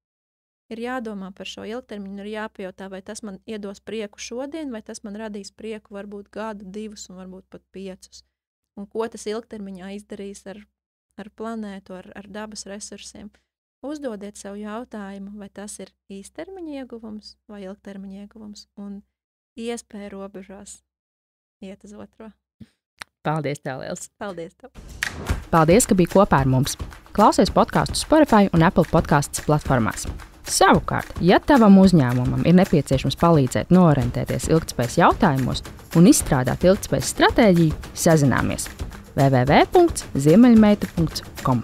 Ir jādomā par šo ilgtermiņu, ir jāpajautā, vai tas man iedos prieku šodien, vai tas man radīs prieku varbūt gadu, 2 un varbūt pat 5. Un ko tas ilgtermiņā izdarīs ar planētu, ar dabas resursiem. Uzdodiet sev jautājumu, vai tas ir īstermiņa ieguvums vai ilgtermiņa ieguvums, un iespēja robežās iet uz otro. Paldies tev, liels! Paldies tev! Paldies, ka biji kopā ar mums! Klausies podcastu Spotify un Apple podcasts platformās. Savukārt, ja tavam uzņēmumam ir nepieciešams palīdzēt noorientēties ilgtspējas jautājumos un izstrādāt ilgtspējas stratēģiju, sazināmies www.ziemeļmeita.com.